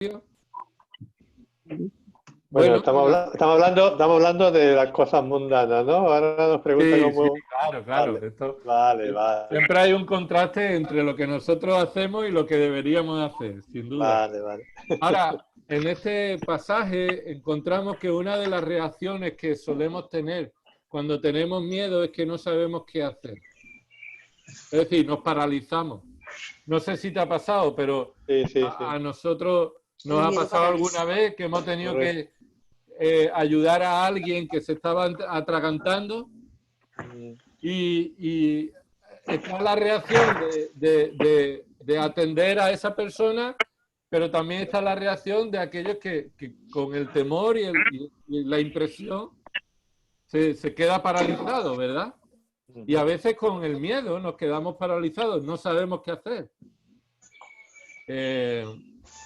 Bueno, Bueno, estamos hablando de las cosas mundanas, ¿no? Ahora nos pregunta sí, sí, cómo... claro, claro. Vale, Esto, vale, vale, siempre hay un contraste entre lo que nosotros hacemos y lo que deberíamos hacer, sin duda. vale, vale. Ahora, en este pasaje encontramos que una de las reacciones que solemos tener cuando tenemos miedo es que no sabemos qué hacer. Es decir, nos paralizamos. No sé si te ha pasado, pero Sí, sí, a sí, nosotros nos El ha miedo pasado paraliza. alguna vez que hemos tenido correcto. que ayudar a alguien que se estaba atragantando Mm, y está la reacción de atender a esa persona, pero también está la reacción de aquellos que con el temor y la impresión se queda paralizado, ¿verdad? Y a ujú. veces con el miedo nos quedamos paralizados, no sabemos qué hacer.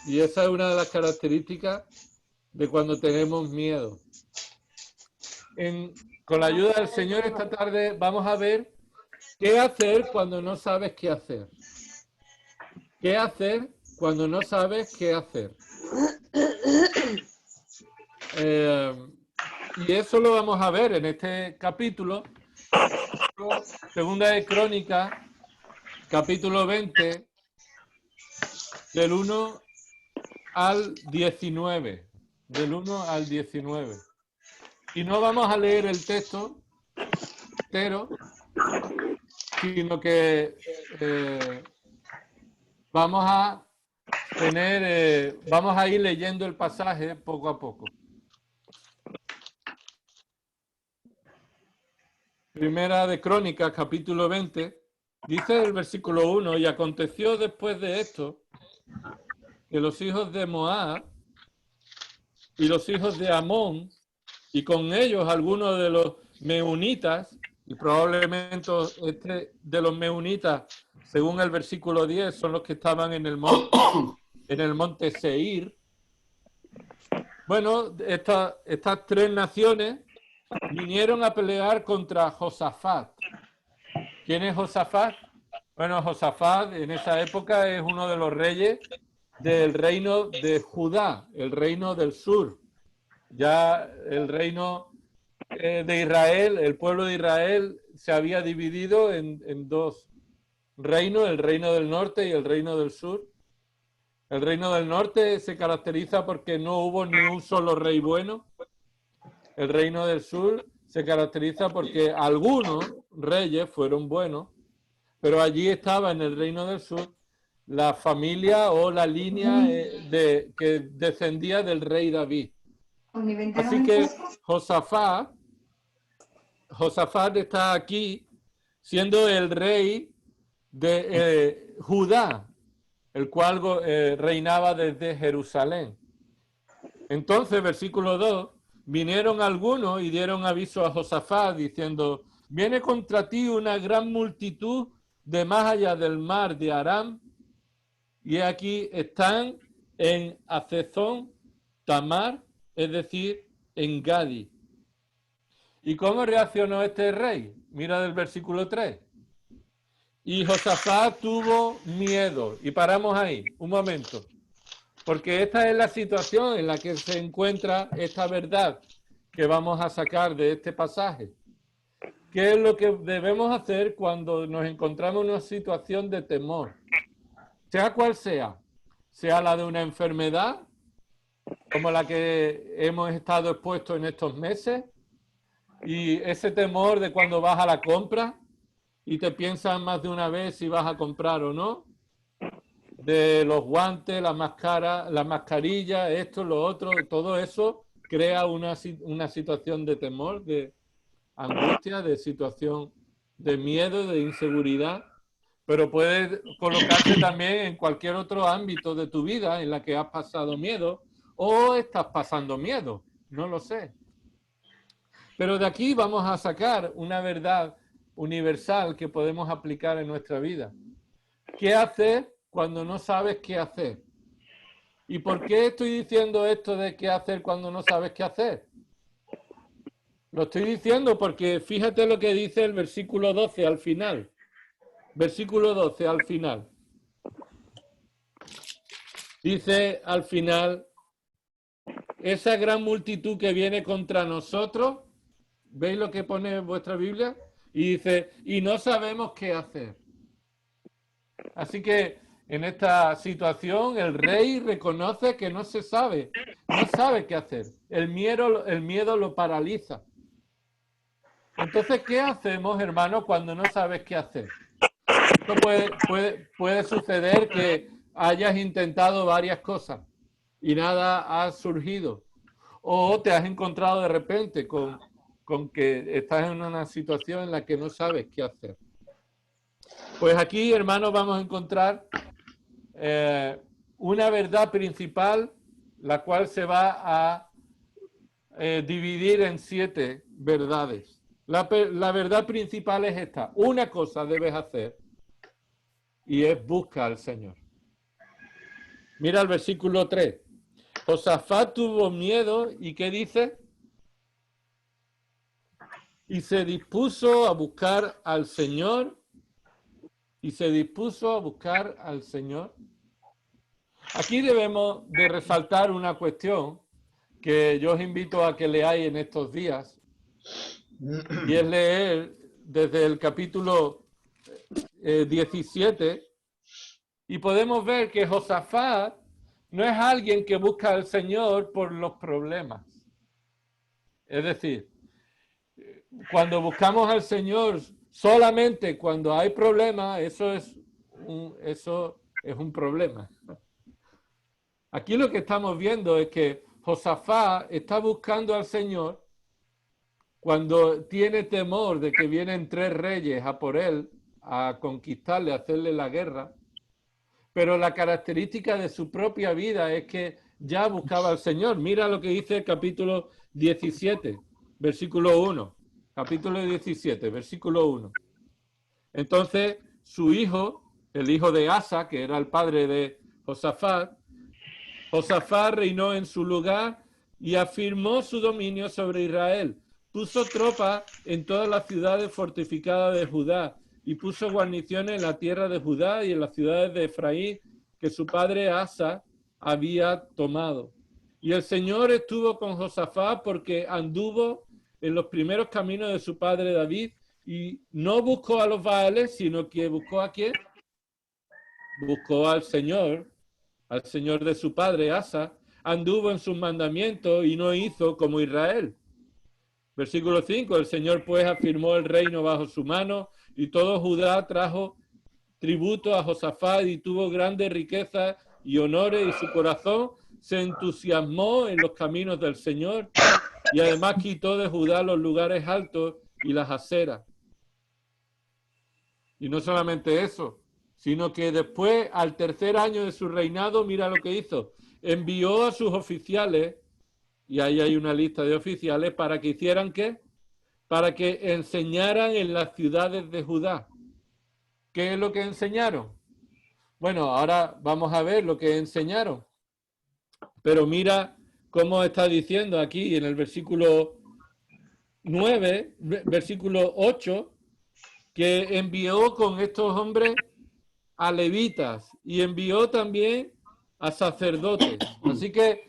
Y esa es una de las características de cuando tenemos miedo. Con la ayuda del Señor esta tarde vamos a ver qué hacer cuando no sabes qué hacer. ¿Qué hacer cuando no sabes qué hacer? Y eso lo vamos a ver en este capítulo. Segunda de Crónicas, capítulo 20, del 1 al 19. Del 1 al 19. Y no vamos a leer el texto entero, sino que vamos a vamos a ir leyendo el pasaje poco a poco. Primera de Crónicas, capítulo 20, dice el versículo 1, y aconteció después de esto que los hijos de Moab y los hijos de Amón, y con ellos algunos de los meunitas, y probablemente de los meunitas, según el versículo 10, son los que estaban en el monte Seir. Bueno, estas tres naciones vinieron a pelear contra Josafat. ¿Quién es Josafat? Bueno, Josafat en esa época es uno de los reyes del reino de Judá, el reino del sur. Ya el reino de Israel, el pueblo de Israel se había dividido en dos reinos, el reino del norte y el reino del sur. El reino del norte se caracteriza porque no hubo ni un solo rey bueno. El reino del sur se caracteriza porque algunos reyes fueron buenos, pero allí estaba en el reino del sur la familia o la línea que descendía del rey David. Así que Josafat está aquí siendo el rey de Judá, el cual reinaba desde Jerusalén. Entonces, versículo 2, vinieron algunos y dieron aviso a Josafat diciendo, viene contra ti una gran multitud de más allá del mar de Aram, y aquí están en Hazezón Tamar, es decir, en Gadi. ¿Y cómo reaccionó este rey? Mira del versículo 3. Y Josafat tuvo miedo. Y paramos ahí, un momento. Porque esta es la situación en la que se encuentra esta verdad que vamos a sacar de este pasaje. ¿Qué es lo que debemos hacer cuando nos encontramos en una situación de temor? Sea cual sea la de una enfermedad, como la que hemos estado expuestos en estos meses, y ese temor de cuando vas a la compra y te piensas más de una vez si vas a comprar o no, de los guantes, la mascarilla, esto, lo otro, todo eso crea una situación de temor, de angustia, de situación de miedo, de inseguridad, pero puede colocarse también en cualquier otro ámbito de tu vida en la que has pasado miedo o estás pasando miedo, no lo sé. Pero de aquí vamos a sacar una verdad universal que podemos aplicar en nuestra vida. ¿Qué hacer cuando no sabes qué hacer? ¿Y por qué estoy diciendo esto de qué hacer cuando no sabes qué hacer? Lo estoy diciendo porque fíjate lo que dice el versículo 12 al final. Versículo 12 al final. Dice al final, esa gran multitud que viene contra nosotros, ¿veis lo que pone en vuestra Biblia? Y dice, y no sabemos qué hacer. Así que en esta situación el rey reconoce que no se sabe, no sabe qué hacer. El miedo lo paraliza. Entonces, ¿qué hacemos, hermano, cuando no sabes qué hacer? Esto puede suceder que hayas intentado varias cosas y nada ha surgido. O te has encontrado de repente con que estás en una situación en la que no sabes qué hacer. Pues aquí, hermanos, vamos a encontrar una verdad principal, la cual se va a dividir en 7 verdades. La verdad principal es esta. Una cosa debes hacer y es busca al Señor. Mira el versículo 3. Josafat tuvo miedo y ¿qué dice? Y se dispuso a buscar al Señor. Y se dispuso a buscar al Señor. Aquí debemos de resaltar una cuestión que yo os invito a que leáis en estos días. Y es leer desde el capítulo 17. Y podemos ver que Josafat no es alguien que busca al Señor por los problemas. Es decir, cuando buscamos al Señor solamente cuando hay problemas, eso es un problema. Aquí lo que estamos viendo es que Josafat está buscando al Señor cuando tiene temor de que vienen 3 reyes a por él, a conquistarle, a hacerle la guerra. Pero la característica de su propia vida es que ya buscaba al Señor. Mira lo que dice el capítulo 17, versículo 1. Capítulo 17, versículo 1. Entonces, su hijo, el hijo de Asa, que era el padre de Josafat reinó en su lugar y afirmó su dominio sobre Israel. Puso tropas en todas las ciudades fortificadas de Judá y puso guarniciones en la tierra de Judá y en las ciudades de Efraín que su padre Asa había tomado. Y el Señor estuvo con Josafat porque anduvo en los primeros caminos de su padre David y no buscó a los Baales, sino que buscó ¿a quién? Buscó al Señor de su padre Asa, anduvo en sus mandamientos y no hizo como Israel. Versículo 5, el Señor pues afirmó el reino bajo su mano y todo Judá trajo tributo a Josafat y tuvo grandes riquezas y honores y su corazón se entusiasmó en los caminos del Señor y además quitó de Judá los lugares altos y las aceras. Y no solamente eso, sino que después, al 3er año de su reinado, mira lo que hizo. Envió a sus oficiales, y ahí hay una lista de oficiales, para que hicieran ¿qué? Para que enseñaran en las ciudades de Judá. ¿Qué es lo que enseñaron? Bueno, ahora vamos a ver lo que enseñaron. Pero mira cómo está diciendo aquí en el versículo 9, versículo 8, que envió con estos hombres a levitas y envió también a sacerdotes. Así que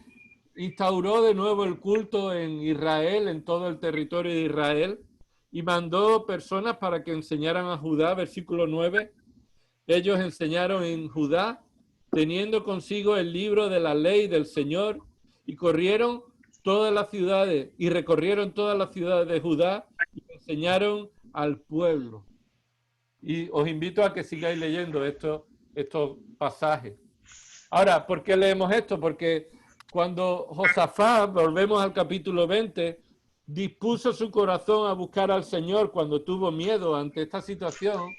instauró de nuevo el culto en Israel, en todo el territorio de Israel, y mandó personas para que enseñaran a Judá, versículo 9. Ellos enseñaron en Judá, teniendo consigo el libro de la ley del Señor, y recorrieron todas las ciudades de Judá y enseñaron al pueblo. Y os invito a que sigáis leyendo estos pasajes. Ahora, ¿por qué leemos esto? Porque cuando Josafat, volvemos al capítulo 20, dispuso su corazón a buscar al Señor cuando tuvo miedo ante esta situación,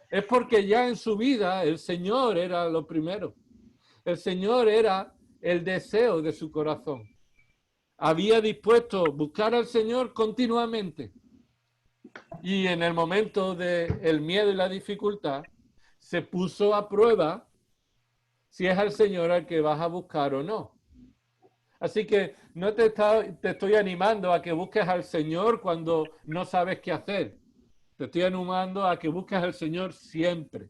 es porque ya en su vida el Señor era lo primero. El Señor era el deseo de su corazón. Había dispuesto buscar al Señor continuamente. Y en el momento del miedo y la dificultad, se puso a prueba si es al Señor al que vas a buscar o no. Así que no te estoy animando a que busques al Señor cuando no sabes qué hacer. Te estoy animando a que busques al Señor siempre.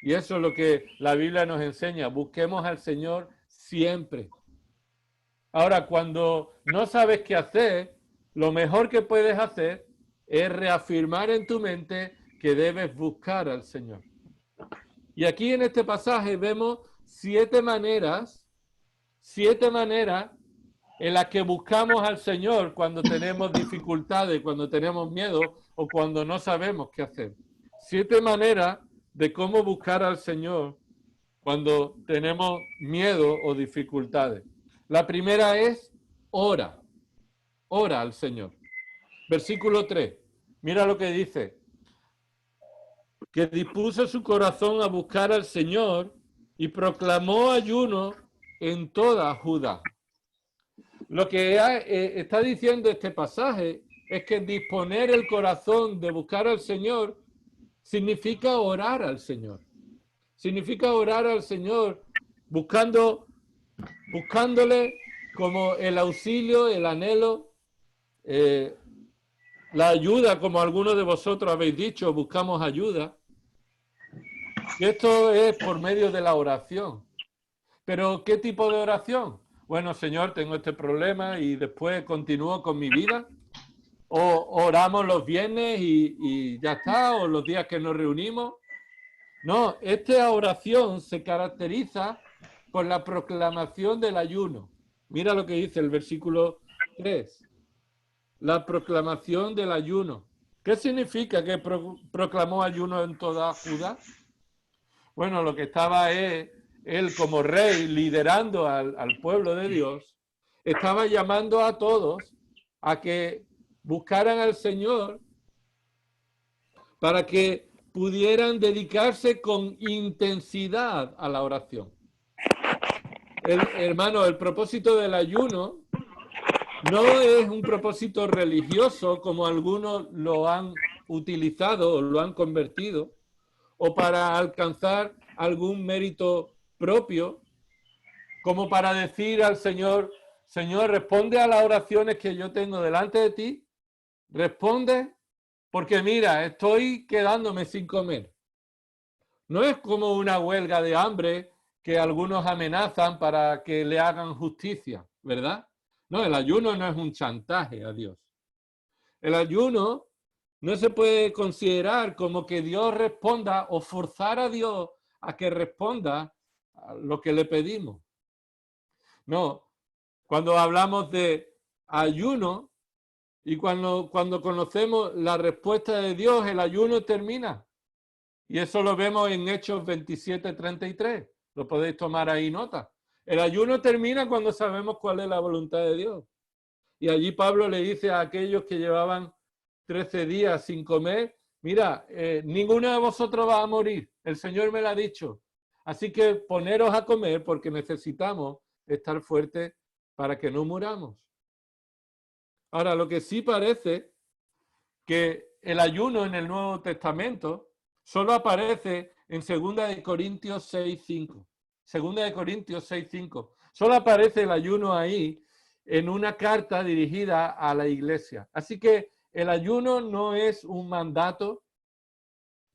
Y eso es lo que la Biblia nos enseña. Busquemos al Señor siempre. Ahora, cuando no sabes qué hacer, lo mejor que puedes hacer es reafirmar en tu mente que debes buscar al Señor. Y aquí en este pasaje vemos 7 maneras en las que buscamos al Señor cuando tenemos dificultades, cuando tenemos miedo o cuando no sabemos qué hacer. 7 maneras de cómo buscar al Señor cuando tenemos miedo o dificultades. La primera es ora. Ora al Señor. Versículo 3. Mira lo que dice. Que dispuso su corazón a buscar al Señor y proclamó ayuno en toda Judá. Lo que está diciendo este pasaje es que disponer el corazón de buscar al Señor significa orar al Señor. Significa orar al Señor buscándole como el auxilio, el anhelo, la ayuda, como algunos de vosotros habéis dicho, buscamos ayuda. Y esto es por medio de la oración. ¿Pero qué tipo de oración? Bueno, Señor, tengo este problema y después continúo con mi vida. O oramos los viernes y ya está, o los días que nos reunimos. No, esta oración se caracteriza por la proclamación del ayuno. Mira lo que dice el versículo 3. La proclamación del ayuno. ¿Qué significa que proclamó ayuno en toda Judá? Bueno, lo que estaba es él como rey liderando al pueblo de Dios, estaba llamando a todos a que buscaran al Señor para que pudieran dedicarse con intensidad a la oración. Hermano, el propósito del ayuno no es un propósito religioso como algunos lo han utilizado o lo han convertido, o para alcanzar algún mérito propio, como para decir al Señor, Señor, responde a las oraciones que yo tengo delante de ti, responde, porque mira, estoy quedándome sin comer. No es como una huelga de hambre que algunos amenazan para que le hagan justicia, ¿verdad? No, el ayuno no es un chantaje a Dios. El ayuno no se puede considerar como que Dios responda o forzar a Dios a que responda a lo que le pedimos. No, cuando hablamos de ayuno y cuando conocemos la respuesta de Dios, el ayuno termina. Y eso lo vemos en Hechos 27:33. Lo podéis tomar ahí nota. El ayuno termina cuando sabemos cuál es la voluntad de Dios. Y allí Pablo le dice a aquellos que llevaban 13 días sin comer, mira, ninguno de vosotros va a morir. El Señor me lo ha dicho. Así que poneros a comer porque necesitamos estar fuertes para que no muramos. Ahora, lo que sí parece que el ayuno en el Nuevo Testamento solo aparece en 2 Corintios 6:5. 2 Corintios 6:5. Solo aparece el ayuno ahí en una carta dirigida a la iglesia. Así que el ayuno no es un mandato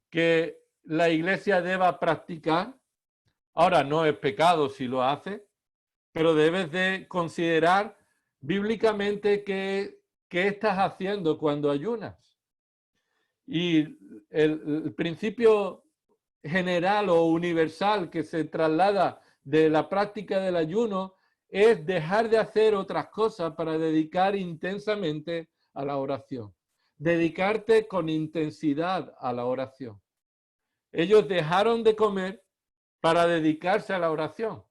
que la iglesia deba practicar. Ahora, no es pecado si lo hace, pero debes de considerar bíblicamente qué estás haciendo cuando ayunas. Y el principio general o universal que se traslada de la práctica del ayuno es dejar de hacer otras cosas para dedicar intensamente a la oración. Dedicarte con intensidad a la oración. Ellos dejaron de comer para dedicarse a la oración.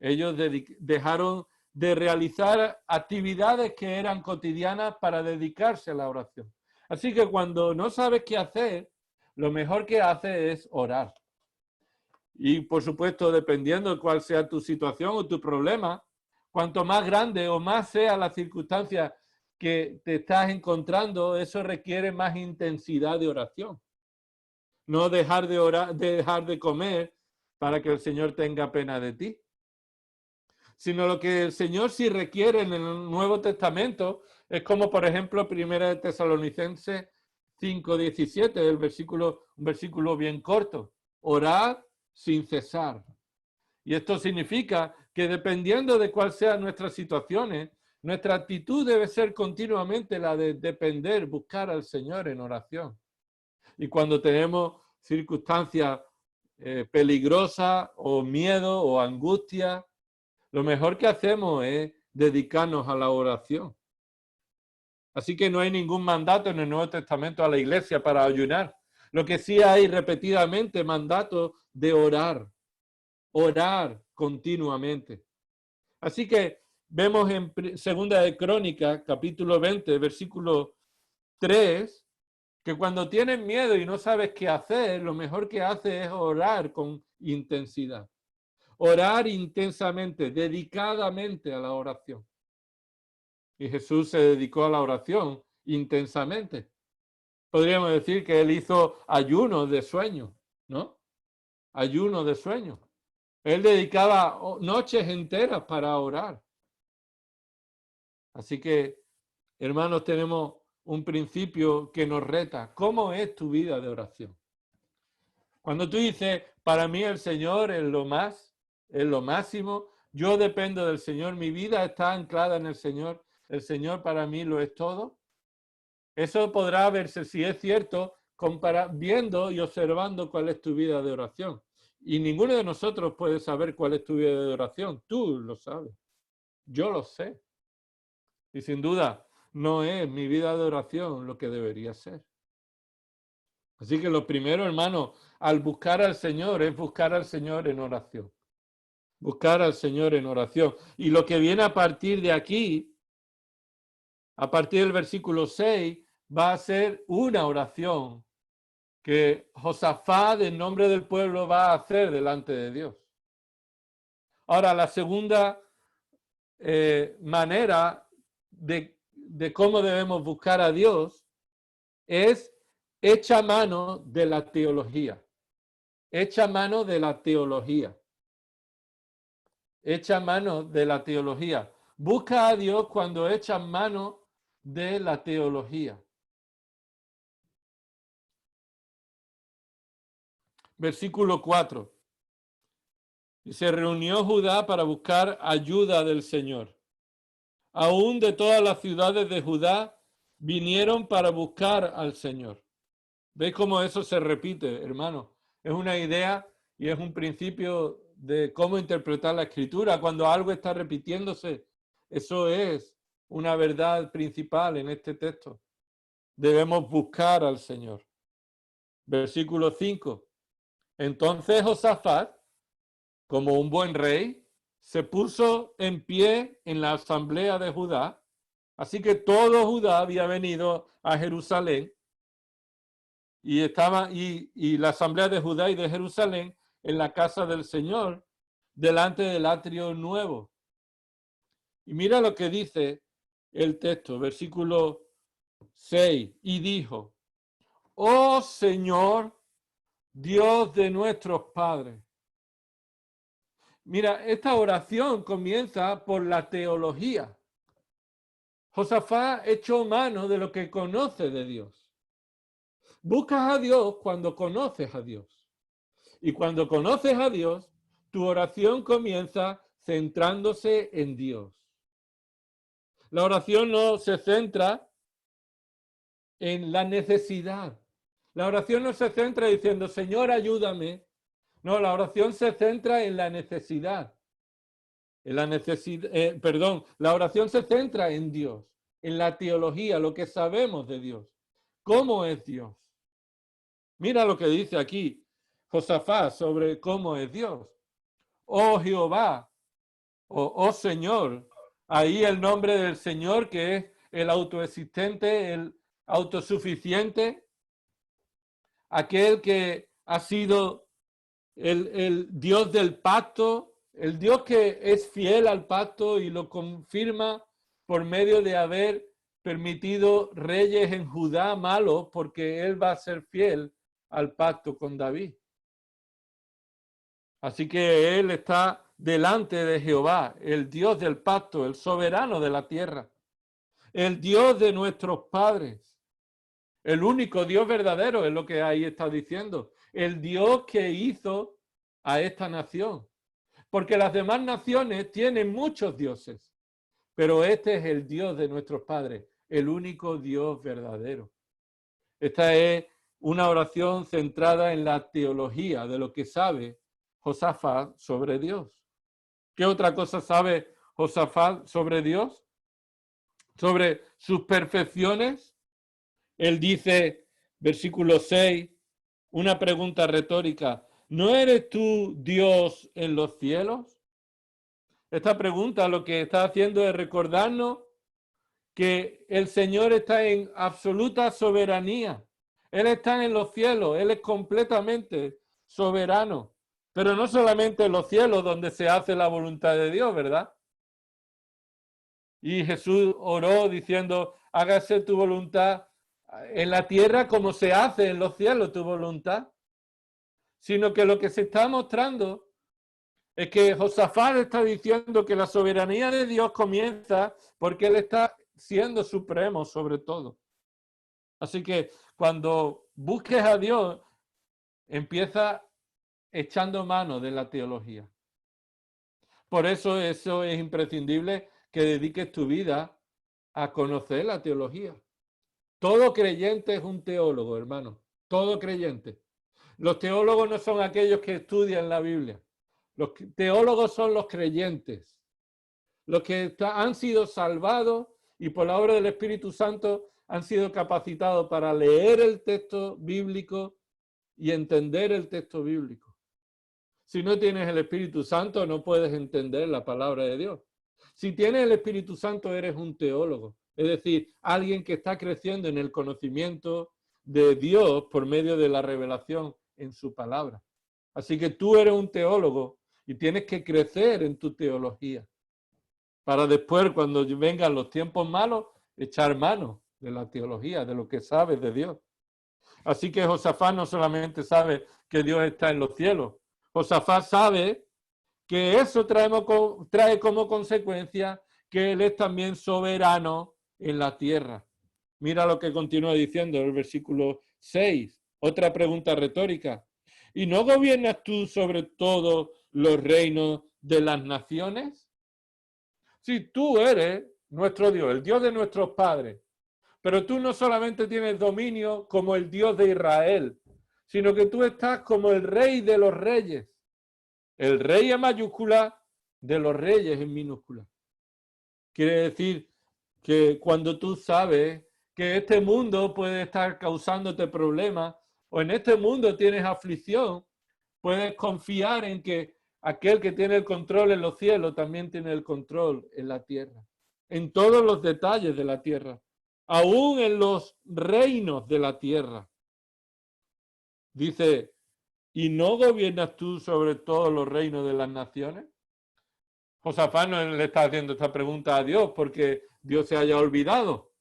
Ellos dejaron de realizar actividades que eran cotidianas para dedicarse a la oración. Así que cuando no sabes qué hacer, lo mejor que haces es orar. Y por supuesto, dependiendo de cuál sea tu situación o tu problema, cuanto más grande o más sea la circunstancia que te estás encontrando, eso requiere más intensidad de oración. No dejar de orar, dejar de comer para que el Señor tenga pena de ti. Sino lo que el Señor sí requiere en el Nuevo Testamento es como, por ejemplo, 1 Tesalonicenses 5:17, un versículo bien corto. orad sin cesar. Y esto significa que dependiendo de cuál sean nuestras situaciones, nuestra actitud debe ser continuamente la de depender, buscar al Señor en oración. Y cuando tenemos circunstancias peligrosas o miedo o angustia, lo mejor que hacemos es dedicarnos a la oración. Así que no hay ningún mandato en el Nuevo Testamento a la iglesia para ayunar. Lo que sí hay repetidamente mandatos de orar continuamente. Así que vemos en Segunda de Crónicas, capítulo 20, versículo 3, que cuando tienes miedo y no sabes qué hacer, lo mejor que haces es orar con intensidad. Orar intensamente, dedicadamente a la oración. Y Jesús se dedicó a la oración intensamente. Podríamos decir que él hizo ayuno de sueño, ¿no? Ayuno de sueño. Él dedicaba noches enteras para orar. Así que, hermanos, tenemos un principio que nos reta. ¿Cómo es tu vida de oración? Cuando tú dices, para mí el Señor es lo máximo, yo dependo del Señor, mi vida está anclada en el Señor para mí lo es todo. Eso podrá verse, si es cierto, viendo y observando cuál es tu vida de oración. Y ninguno de nosotros puede saber cuál es tu vida de oración. Tú lo sabes. Yo lo sé. Y sin duda, no es mi vida de oración lo que debería ser. Así que lo primero, hermano, al buscar al Señor es buscar al Señor en oración. Buscar al Señor en oración. Y lo que viene a partir de aquí, a partir del versículo 6, va a ser una oración que Josafat, en nombre del pueblo, va a hacer delante de Dios. Ahora, la segunda manera de cómo debemos buscar a Dios es echa mano de la teología. Echa mano de la teología. Echa mano de la teología. Busca a Dios cuando echas mano de la teología. Versículo 4. Y se reunió Judá para buscar ayuda del Señor. Aún de todas las ciudades de Judá vinieron para buscar al Señor. ¿Veis cómo eso se repite, hermano? Es una idea y es un principio de cómo interpretar la Escritura. Cuando algo está repitiéndose, eso es una verdad principal en este texto. Debemos buscar al Señor. Versículo 5. Entonces Josafat, como un buen rey, se puso en pie en la asamblea de Judá. Así que todo Judá había venido a Jerusalén y la asamblea de Judá y de Jerusalén en la casa del Señor, delante del atrio nuevo. Y mira lo que dice el texto, versículo 6. Y dijo, oh Señor, Dios de nuestros padres. Mira, esta oración comienza por la teología. Josafat echó mano de lo que conoce de Dios. Buscas a Dios cuando conoces a Dios. Y cuando conoces a Dios, tu oración comienza centrándose en Dios. La oración no se centra en la necesidad. La oración no se centra diciendo, Señor, ayúdame. No, la oración se centra en la necesidad. La oración se centra en Dios, en la teología, lo que sabemos de Dios. ¿Cómo es Dios? Mira lo que dice aquí Josafat sobre cómo es Dios. Oh Jehová, oh Señor, ahí el nombre del Señor que es el autoexistente, el autosuficiente, aquel que ha sido el Dios del pacto, el Dios que es fiel al pacto y lo confirma por medio de haber permitido reyes en Judá malos, porque él va a ser fiel al pacto con David. Así que él está delante de Jehová, el Dios del pacto, el soberano de la tierra, el Dios de nuestros padres, el único Dios verdadero, es lo que ahí está diciendo. el Dios que hizo a esta nación. Porque las demás naciones tienen muchos dioses, pero este es el Dios de nuestros padres, el único Dios verdadero. Esta es una oración centrada en la teología de lo que sabe Josafat sobre Dios. ¿Qué otra cosa sabe Josafat sobre Dios? Sobre sus perfecciones. Él dice, versículo 6, una pregunta retórica, ¿no eres tú Dios en los cielos? Esta pregunta lo que está haciendo es recordarnos que el Señor está en absoluta soberanía. Él está en los cielos, Él es completamente soberano. Pero no solamente en los cielos donde se hace la voluntad de Dios, ¿verdad? Y Jesús oró diciendo, hágase tu voluntad en la tierra como se hace en los cielos, tu voluntad. Sino que lo que se está mostrando es que Josafat está diciendo que la soberanía de Dios comienza porque Él está siendo supremo sobre todo. Así que cuando busques a Dios, empieza echando mano de la teología. Por eso es imprescindible que dediques tu vida a conocer la teología. Todo creyente es un teólogo, hermano. Todo creyente. Los teólogos no son aquellos que estudian la Biblia. Los teólogos son los creyentes. Los que han sido salvados y por la obra del Espíritu Santo han sido capacitados para leer el texto bíblico y entender el texto bíblico. Si no tienes el Espíritu Santo, no puedes entender la palabra de Dios. Si tienes el Espíritu Santo, eres un teólogo. Es decir, alguien que está creciendo en el conocimiento de Dios por medio de la revelación en su palabra. Así que tú eres un teólogo y tienes que crecer en tu teología. Para después, cuando vengan los tiempos malos, echar mano de la teología, de lo que sabes de Dios. Así que Josafat no solamente sabe que Dios está en los cielos, Josafat sabe que eso trae como consecuencia que Él es también soberano en la tierra. Mira lo que continúa diciendo el versículo 6, otra pregunta retórica. ¿Y no gobiernas tú sobre todos los reinos de las naciones? Si tú eres nuestro Dios, el Dios de nuestros padres, pero tú no solamente tienes dominio como el Dios de Israel, sino que tú estás como el Rey de los Reyes. El Rey en mayúscula, de los Reyes en minúscula. Quiere decir que cuando tú sabes que este mundo puede estar causándote problemas o en este mundo tienes aflicción, puedes confiar en que aquel que tiene el control en los cielos también tiene el control en la tierra, en todos los detalles de la tierra, aún en los reinos de la tierra. Dice, ¿y no gobiernas tú sobre todos los reinos de las naciones? Josafat no le está haciendo esta pregunta a Dios porque Dios se haya olvidado.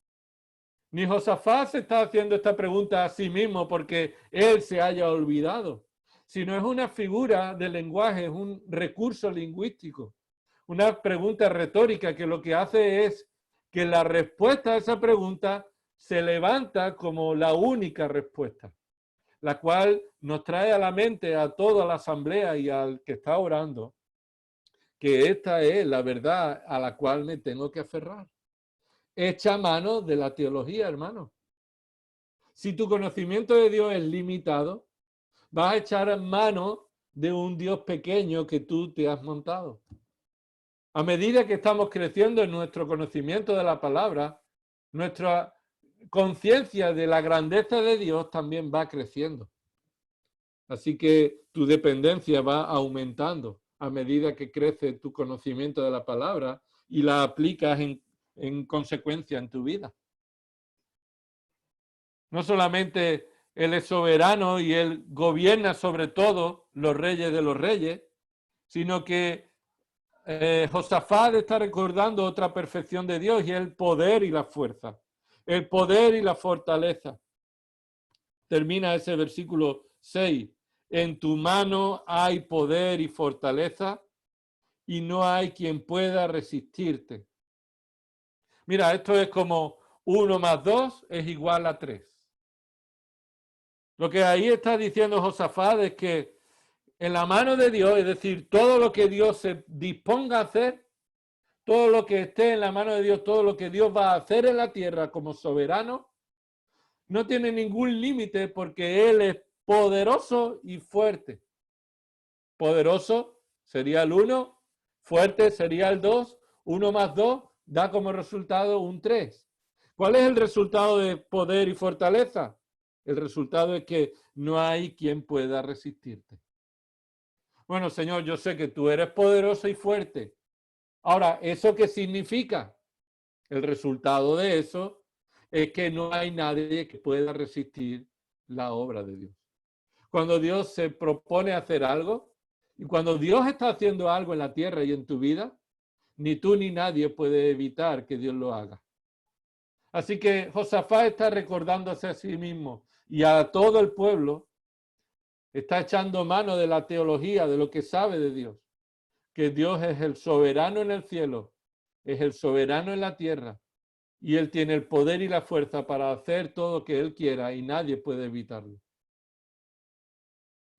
Ni Josafat se está haciendo esta pregunta a sí mismo porque él se haya olvidado, sino es una figura de lenguaje, es un recurso lingüístico, una pregunta retórica que lo que hace es que la respuesta a esa pregunta se levanta como la única respuesta, la cual nos trae a la mente a toda la asamblea y al que está orando, que esta es la verdad a la cual me tengo que aferrar. Echa mano de la teología, hermano. Si tu conocimiento de Dios es limitado, vas a echar mano de un Dios pequeño que tú te has montado. A medida que estamos creciendo en nuestro conocimiento de la palabra, nuestra conciencia de la grandeza de Dios también va creciendo. Así que tu dependencia va aumentando a medida que crece tu conocimiento de la palabra y la aplicas en consecuencia en tu vida. No solamente Él es soberano y Él gobierna sobre todo los reyes de los reyes, sino que Josafat está recordando otra perfección de Dios y es el poder y la fuerza, el poder y la fortaleza. Termina ese versículo 6. En tu mano hay poder y fortaleza y no hay quien pueda resistirte. Mira, esto es como 1 más 2 es igual a 3. Lo que ahí está diciendo Josafat es que en la mano de Dios, es decir, todo lo que Dios se disponga a hacer, todo lo que esté en la mano de Dios, todo lo que Dios va a hacer en la tierra como soberano, no tiene ningún límite porque Él es poderoso y fuerte. Poderoso sería el 1, fuerte sería el 2, 1 más 2 da como resultado un 3. ¿Cuál es el resultado de poder y fortaleza? El resultado es que no hay quien pueda resistirte. Bueno, Señor, yo sé que tú eres poderoso y fuerte. Ahora, ¿eso qué significa? El resultado de eso es que no hay nadie que pueda resistir la obra de Dios. Cuando Dios se propone hacer algo, y cuando Dios está haciendo algo en la tierra y en tu vida, ni tú ni nadie puede evitar que Dios lo haga. Así que Josafat está recordándose a sí mismo y a todo el pueblo, está echando mano de la teología, de lo que sabe de Dios, que Dios es el soberano en el cielo, es el soberano en la tierra, y Él tiene el poder y la fuerza para hacer todo lo que Él quiera y nadie puede evitarlo.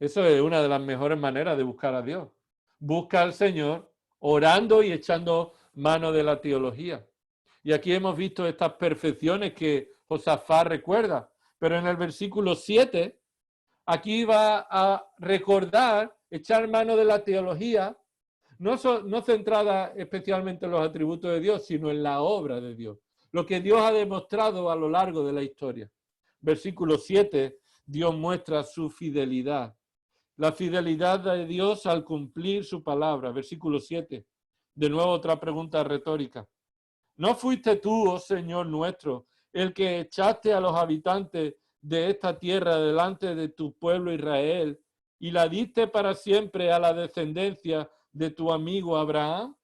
Eso es una de las mejores maneras de buscar a Dios. Busca al Señor orando y echando mano de la teología. Y aquí hemos visto estas perfecciones que Josafat recuerda. Pero en el versículo 7, aquí va a recordar, echar mano de la teología, no centrada especialmente en los atributos de Dios, sino en la obra de Dios. Lo que Dios ha demostrado a lo largo de la historia. Versículo 7, Dios muestra su fidelidad. La fidelidad de Dios al cumplir su palabra. Versículo 7. De nuevo otra pregunta retórica. ¿No fuiste tú, oh Señor nuestro, el que echaste a los habitantes de esta tierra delante de tu pueblo Israel y la diste para siempre a la descendencia de tu amigo Abraham?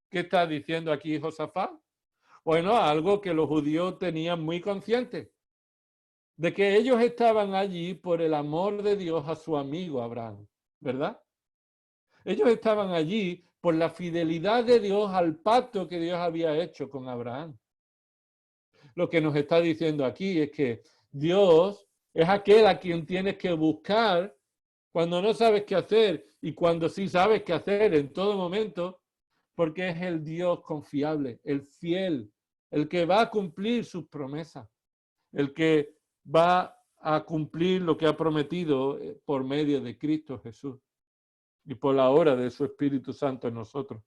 ¿Qué está diciendo aquí Josafat? Bueno, algo que los judíos tenían muy consciente, de que ellos estaban allí por el amor de Dios a su amigo Abraham, ¿verdad? Ellos estaban allí por la fidelidad de Dios al pacto que Dios había hecho con Abraham. Lo que nos está diciendo aquí es que Dios es aquel a quien tienes que buscar cuando no sabes qué hacer y cuando sí sabes qué hacer en todo momento, porque es el Dios confiable, el fiel, el que va a cumplir sus promesas, el que va a cumplir lo que ha prometido por medio de Cristo Jesús y por la obra de su Espíritu Santo en nosotros.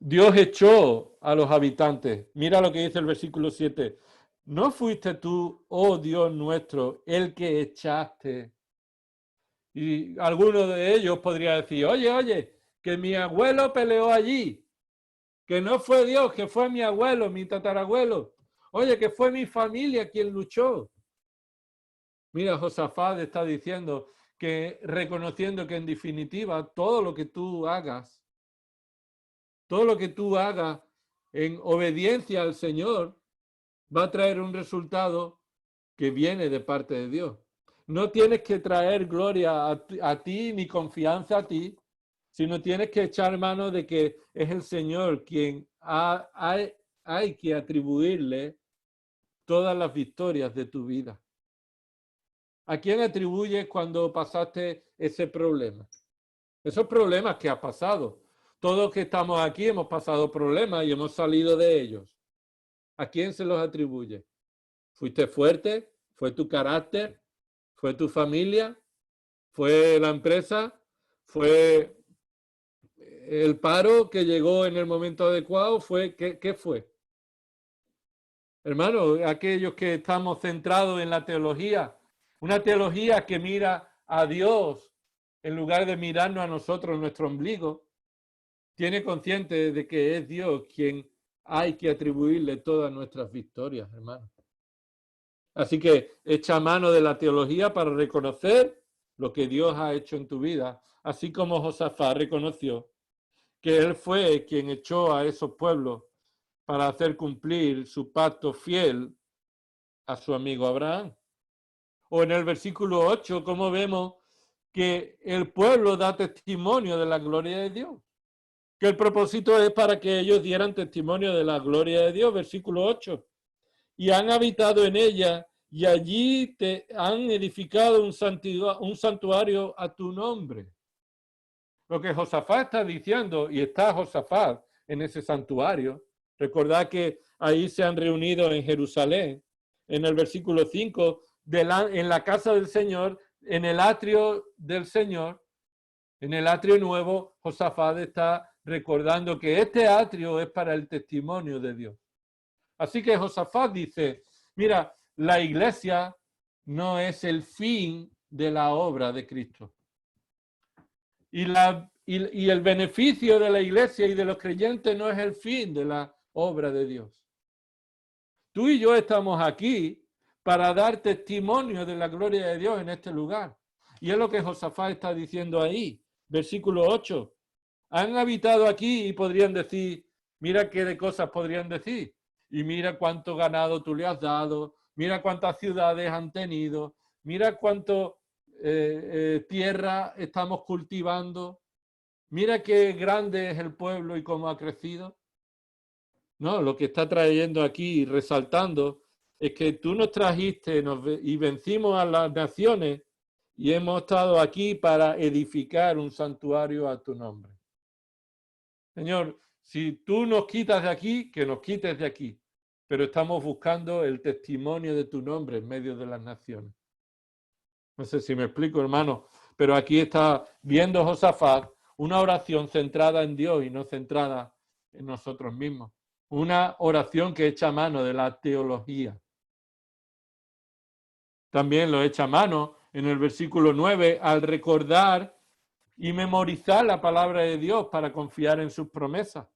Dios echó a los habitantes. Mira lo que dice el versículo 7. ¿No fuiste tú, oh Dios nuestro, el que echaste? Y alguno de ellos podría decir, oye, que mi abuelo peleó allí, que no fue Dios, que fue mi abuelo, mi tatarabuelo. Oye, que fue mi familia quien luchó. Mira, Josafat está diciendo que reconociendo que en definitiva todo lo que tú hagas en obediencia al Señor va a traer un resultado que viene de parte de Dios. No tienes que traer gloria a ti ni confianza a ti, sino tienes que echar mano de que es el Señor quien hay que atribuirle todas las victorias de tu vida. ¿A quién atribuyes cuando pasaste ese problema? Esos problemas que has pasado. Todos que estamos aquí hemos pasado problemas y hemos salido de ellos. ¿A quién se los atribuye? ¿Fuiste fuerte? ¿Fue tu carácter? ¿Fue tu familia? ¿Fue la empresa? ¿Fue el paro que llegó en el momento adecuado? ¿Qué fue? Hermano, aquellos que estamos centrados en la teología, una teología que mira a Dios en lugar de mirarnos a nosotros, nuestro ombligo, tiene consciente de que es Dios quien hay que atribuirle todas nuestras victorias, hermano. Así que echa mano de la teología para reconocer lo que Dios ha hecho en tu vida, así como Josafat reconoció que él fue quien echó a esos pueblos para hacer cumplir su pacto fiel a su amigo Abraham. O en el versículo 8, como vemos que el pueblo da testimonio de la gloria de Dios. Que el propósito es para que ellos dieran testimonio de la gloria de Dios, versículo 8. y han habitado en ella, y allí te han edificado un santuario a tu nombre. Lo que Josafat está diciendo, y está Josafat en ese santuario, recordad que ahí se han reunido en Jerusalén, en el versículo 5, en la casa del Señor, en el atrio del Señor, en el atrio nuevo, Josafat está recordando que este atrio es para el testimonio de Dios. Así que Josafat dice, mira, la iglesia no es el fin de la obra de Cristo. Y el beneficio de la iglesia y de los creyentes no es el fin de la obra de Dios. Tú y yo estamos aquí para dar testimonio de la gloria de Dios en este lugar. Y es lo que Josafat está diciendo ahí. Versículo 8. Han habitado aquí y podrían decir, mira qué de cosas podrían decir. Y mira cuánto ganado tú le has dado, mira cuántas ciudades han tenido, mira cuánto tierra estamos cultivando, mira qué grande es el pueblo y cómo ha crecido. No, lo que está trayendo aquí y resaltando es que tú nos trajiste y vencimos a las naciones y hemos estado aquí para edificar un santuario a tu nombre. Señor, si tú nos quitas de aquí, que nos quites de aquí, pero estamos buscando el testimonio de tu nombre en medio de las naciones. No sé si me explico, hermano, pero aquí está viendo Josafat una oración centrada en Dios y no centrada en nosotros mismos. Una oración que echa mano de la teología. También lo echa mano en el versículo 9 al recordar y memorizar la palabra de Dios para confiar en sus promesas.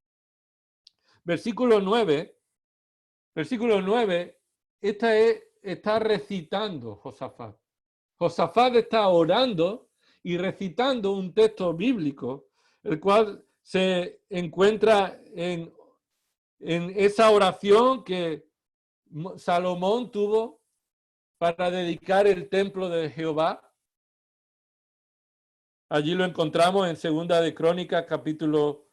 Versículo 9, está recitando Josafat. Josafat está orando y recitando un texto bíblico, el cual se encuentra en esa oración que Salomón tuvo para dedicar el templo de Jehová. Allí lo encontramos en Segunda de Crónicas, capítulo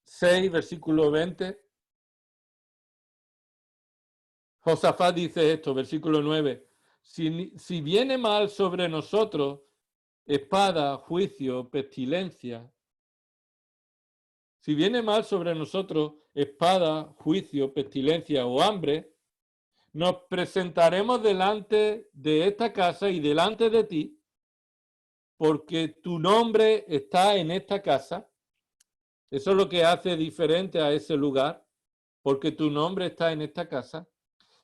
6, versículo 20. Josafat dice esto, versículo 9. Si viene mal sobre nosotros, espada, juicio, pestilencia. Si viene mal sobre nosotros, espada, juicio, pestilencia o hambre, nos presentaremos delante de esta casa y delante de ti, porque tu nombre está en esta casa. Eso es lo que hace diferente a ese lugar, porque tu nombre está en esta casa.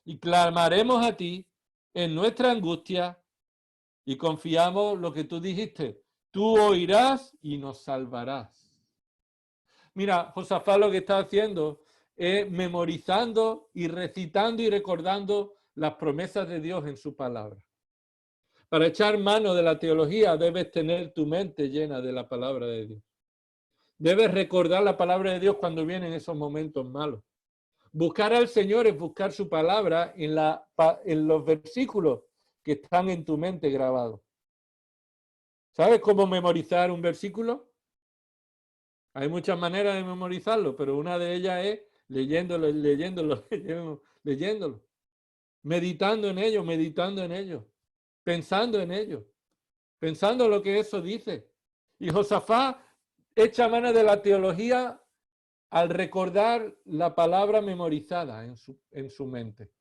Y clamaremos a ti en nuestra angustia y confiamos lo que tú dijiste. Tú oirás y nos salvarás. Mira, Josafat lo que está haciendo es memorizando y recitando y recordando las promesas de Dios en su palabra. Para echar mano de la teología debes tener tu mente llena de la palabra de Dios. Debes recordar la palabra de Dios cuando vienen esos momentos malos. Buscar al Señor es buscar su palabra en los versículos que están en tu mente grabados. ¿Sabes cómo memorizar un versículo? Hay muchas maneras de memorizarlo, pero una de ellas es leyéndolo, meditando en ello, pensando en ello, pensando lo que eso dice. Y Josafat echa mano de la teología al recordar la palabra memorizada en su mente.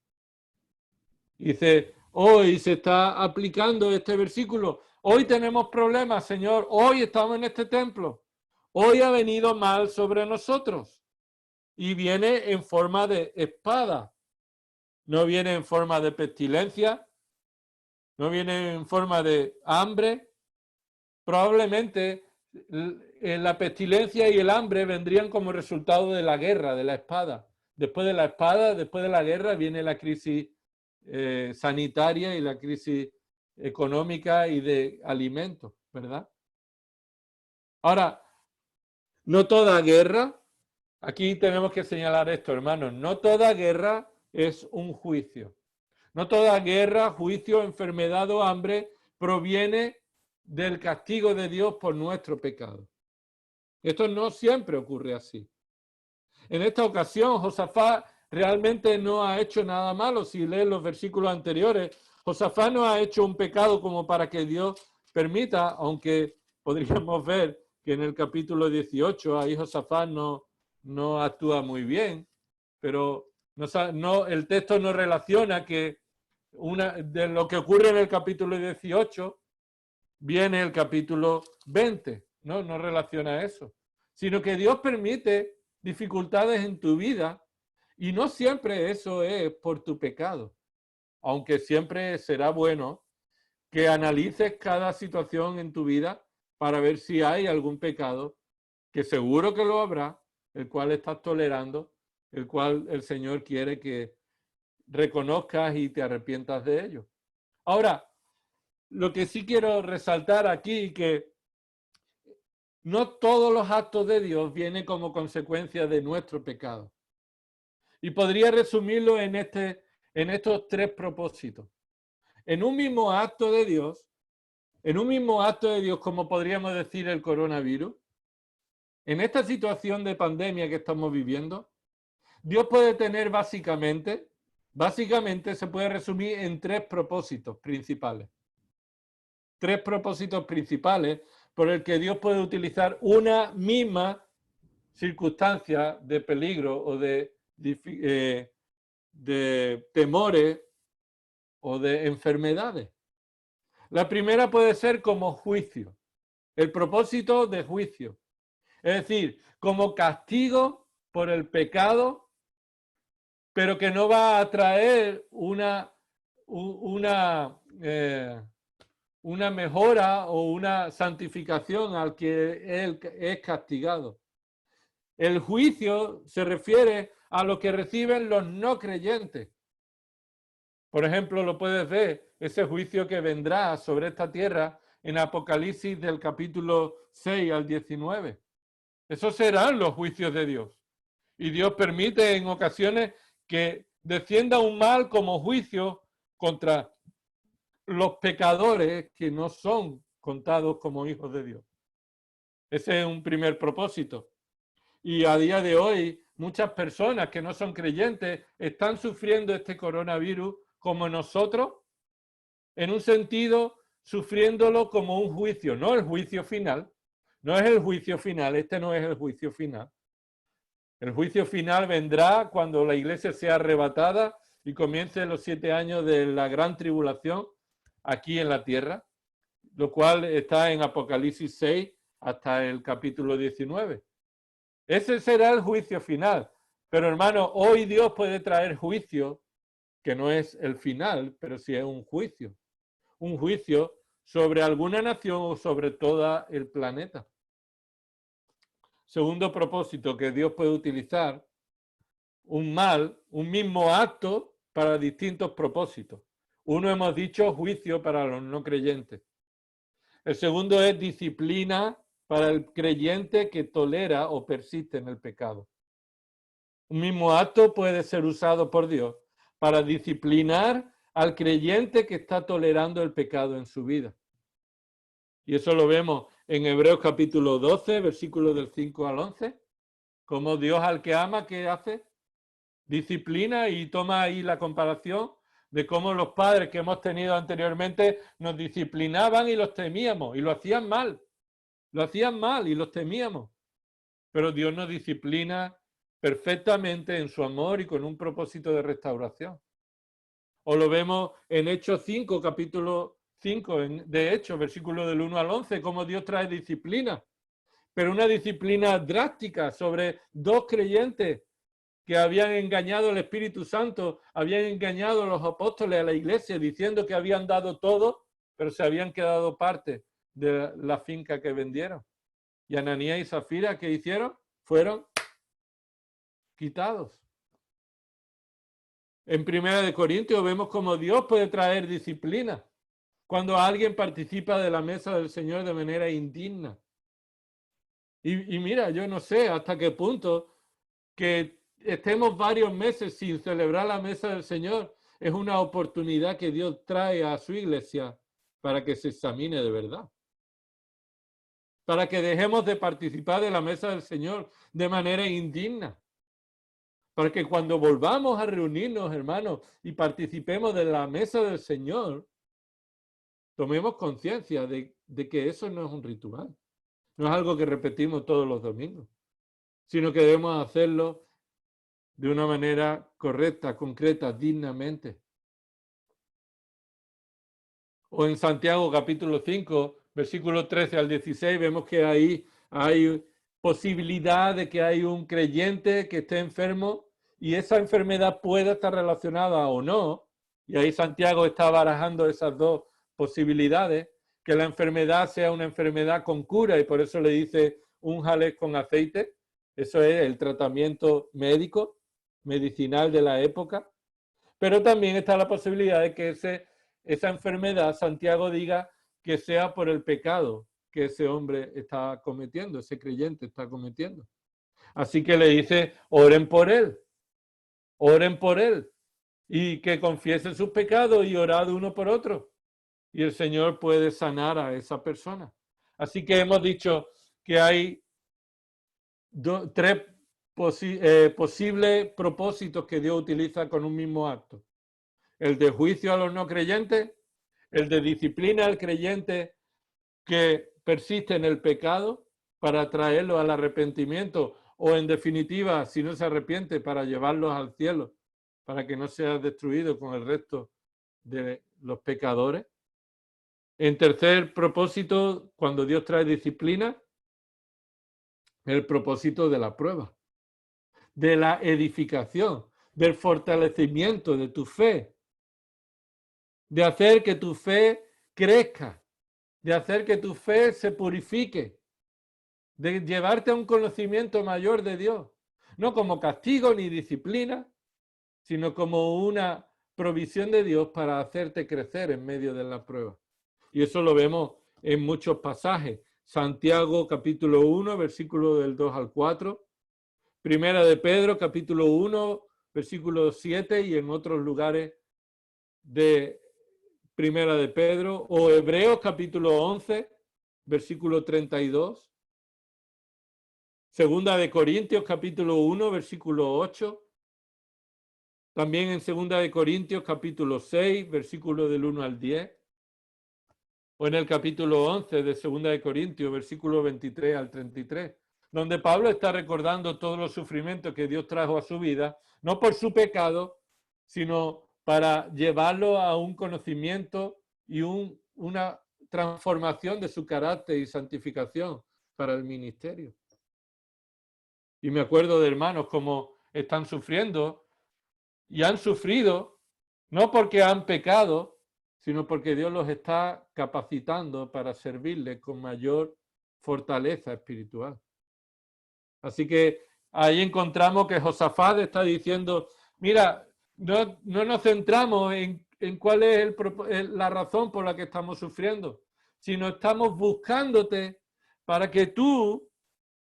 Dice, hoy se está aplicando este versículo. Hoy tenemos problemas, Señor. Hoy estamos en este templo. Hoy ha venido mal sobre nosotros. Y viene en forma de espada. No viene en forma de pestilencia. No viene en forma de hambre. Probablemente la pestilencia y el hambre vendrían como resultado de la guerra, de la espada. Después de la espada, después de la guerra, viene la crisis sanitaria y la crisis económica y de alimentos, ¿verdad? Ahora, no toda guerra, aquí tenemos que señalar esto, hermanos, no toda guerra es un juicio. No toda guerra, juicio, enfermedad o hambre proviene del castigo de Dios por nuestro pecado. Esto no siempre ocurre así. En esta ocasión, Josafat realmente no ha hecho nada malo. Si lees los versículos anteriores, Josafat no ha hecho un pecado como para que Dios permita, aunque podríamos ver que en el capítulo 18 ahí Josafat no actúa muy bien, pero el texto no relaciona que de lo que ocurre en el capítulo 18 viene el capítulo 20, no relaciona eso, sino que Dios permite dificultades en tu vida y no siempre eso es por tu pecado, aunque siempre será bueno que analices cada situación en tu vida para ver si hay algún pecado, que seguro que lo habrá, el cual estás tolerando, el cual el Señor quiere que reconozcas y te arrepientas de ello. Ahora, lo que sí quiero resaltar aquí, que no todos los actos de Dios vienen como consecuencia de nuestro pecado. Y podría resumirlo en estos tres propósitos. En un mismo acto de Dios, como podríamos decir el coronavirus, en esta situación de pandemia que estamos viviendo, Dios puede tener básicamente se puede resumir en tres propósitos principales. Tres propósitos principales por el que Dios puede utilizar una misma circunstancia de peligro o de temores o de enfermedades. La primera puede ser como juicio, el propósito de juicio. Es decir, como castigo por el pecado, pero que no va a traer una mejora o una santificación al que él es castigado. El juicio se refiere a lo que reciben los no creyentes. Por ejemplo, lo puedes ver, ese juicio que vendrá sobre esta tierra en Apocalipsis del capítulo 6 al 19. Esos serán los juicios de Dios. Y Dios permite en ocasiones que descienda un mal como juicio contra los pecadores que no son contados como hijos de Dios. Ese es un primer propósito. Y a día de hoy, muchas personas que no son creyentes están sufriendo este coronavirus como nosotros, en un sentido, sufriéndolo como un juicio, no el juicio final. No es el juicio final, este no es el juicio final. El juicio final vendrá cuando la iglesia sea arrebatada y comiencen los 7 años de la gran tribulación aquí en la tierra, lo cual está en Apocalipsis 6 hasta el capítulo 19. Ese será el juicio final. Pero hermano, hoy Dios puede traer juicio, que no es el final, pero sí es un juicio. Un juicio sobre alguna nación o sobre todo el planeta. Segundo propósito, que Dios puede utilizar un mismo acto para distintos propósitos. Uno hemos dicho juicio para los no creyentes. El segundo es disciplina para el creyente que tolera o persiste en el pecado. Un mismo acto puede ser usado por Dios para disciplinar al creyente que está tolerando el pecado en su vida. Y eso lo vemos en Hebreos capítulo 12, versículos del 5 al 11. Como Dios al que ama, ¿qué hace? Disciplina, y toma ahí la comparación de cómo los padres que hemos tenido anteriormente nos disciplinaban y los temíamos, y lo hacían mal y los temíamos. Pero Dios nos disciplina perfectamente en su amor y con un propósito de restauración. O lo vemos en Hechos 5, capítulo 5, de Hechos, versículo del 1 al 11, cómo Dios trae disciplina, pero una disciplina drástica sobre 2 creyentes que habían engañado al Espíritu Santo, habían engañado a los apóstoles, a la iglesia, diciendo que habían dado todo, pero se habían quedado parte de la finca que vendieron. Y Ananías y Zafira, ¿qué hicieron? Fueron quitados. En 1 Corintios vemos cómo Dios puede traer disciplina cuando alguien participa de la mesa del Señor de manera indigna. Y mira, yo no sé hasta qué punto que estemos varios meses sin celebrar la mesa del Señor es una oportunidad que Dios trae a su iglesia para que se examine de verdad. Para que dejemos de participar de la mesa del Señor de manera indigna. para que cuando volvamos a reunirnos, hermanos, y participemos de la mesa del Señor, tomemos conciencia de que eso no es un ritual, no es algo que repetimos todos los domingos, sino que debemos hacerlo de una manera correcta, concreta, dignamente. O en Santiago capítulo 5, versículos 13 al 16, vemos que ahí hay posibilidad de que hay un creyente que esté enfermo y esa enfermedad pueda estar relacionada o no. Y ahí Santiago está barajando esas dos posibilidades, que la enfermedad sea una enfermedad con cura y por eso le dice únjales con aceite. Eso es el tratamiento médico, medicinal de la época. Pero también está la posibilidad de que esa enfermedad, Santiago diga que sea por el pecado que ese hombre está cometiendo, ese creyente está cometiendo. Así que le dice, oren por él y que confiesen sus pecados y orad uno por otro. Y el Señor puede sanar a esa persona. Así que hemos dicho que hay tres posibles propósitos que Dios utiliza con un mismo acto. El de juicio a los no creyentes, el de disciplina al creyente que persiste en el pecado para traerlo al arrepentimiento o en definitiva, si no se arrepiente, para llevarlos al cielo, para que no sea destruido con el resto de los pecadores. En tercer propósito, cuando Dios trae disciplina, el propósito de la prueba, de la edificación, del fortalecimiento de tu fe, de hacer que tu fe crezca, de hacer que tu fe se purifique, de llevarte a un conocimiento mayor de Dios, no como castigo ni disciplina, sino como una provisión de Dios para hacerte crecer en medio de la prueba. Y eso lo vemos en muchos pasajes. Santiago capítulo 1, versículo del 2 al 4. Primera de Pedro capítulo 1, versículo 7 y en otros lugares de Primera de Pedro. O Hebreos capítulo 11, versículo 32. Segunda de Corintios capítulo 1, versículo 8. También en Segunda de Corintios capítulo 6, versículo del 1 al 10. O en el capítulo 11 de Segunda de Corintios, versículo 23 al 33, donde Pablo está recordando todos los sufrimientos que Dios trajo a su vida, no por su pecado, sino para llevarlo a un conocimiento y una transformación de su carácter y santificación para el ministerio. Y me acuerdo de hermanos como están sufriendo y han sufrido, no porque han pecado, sino porque Dios los está capacitando para servirle con mayor fortaleza espiritual. Así que ahí encontramos que Josafat está diciendo, mira, no nos centramos en cuál es la razón por la que estamos sufriendo, sino estamos buscándote para que tú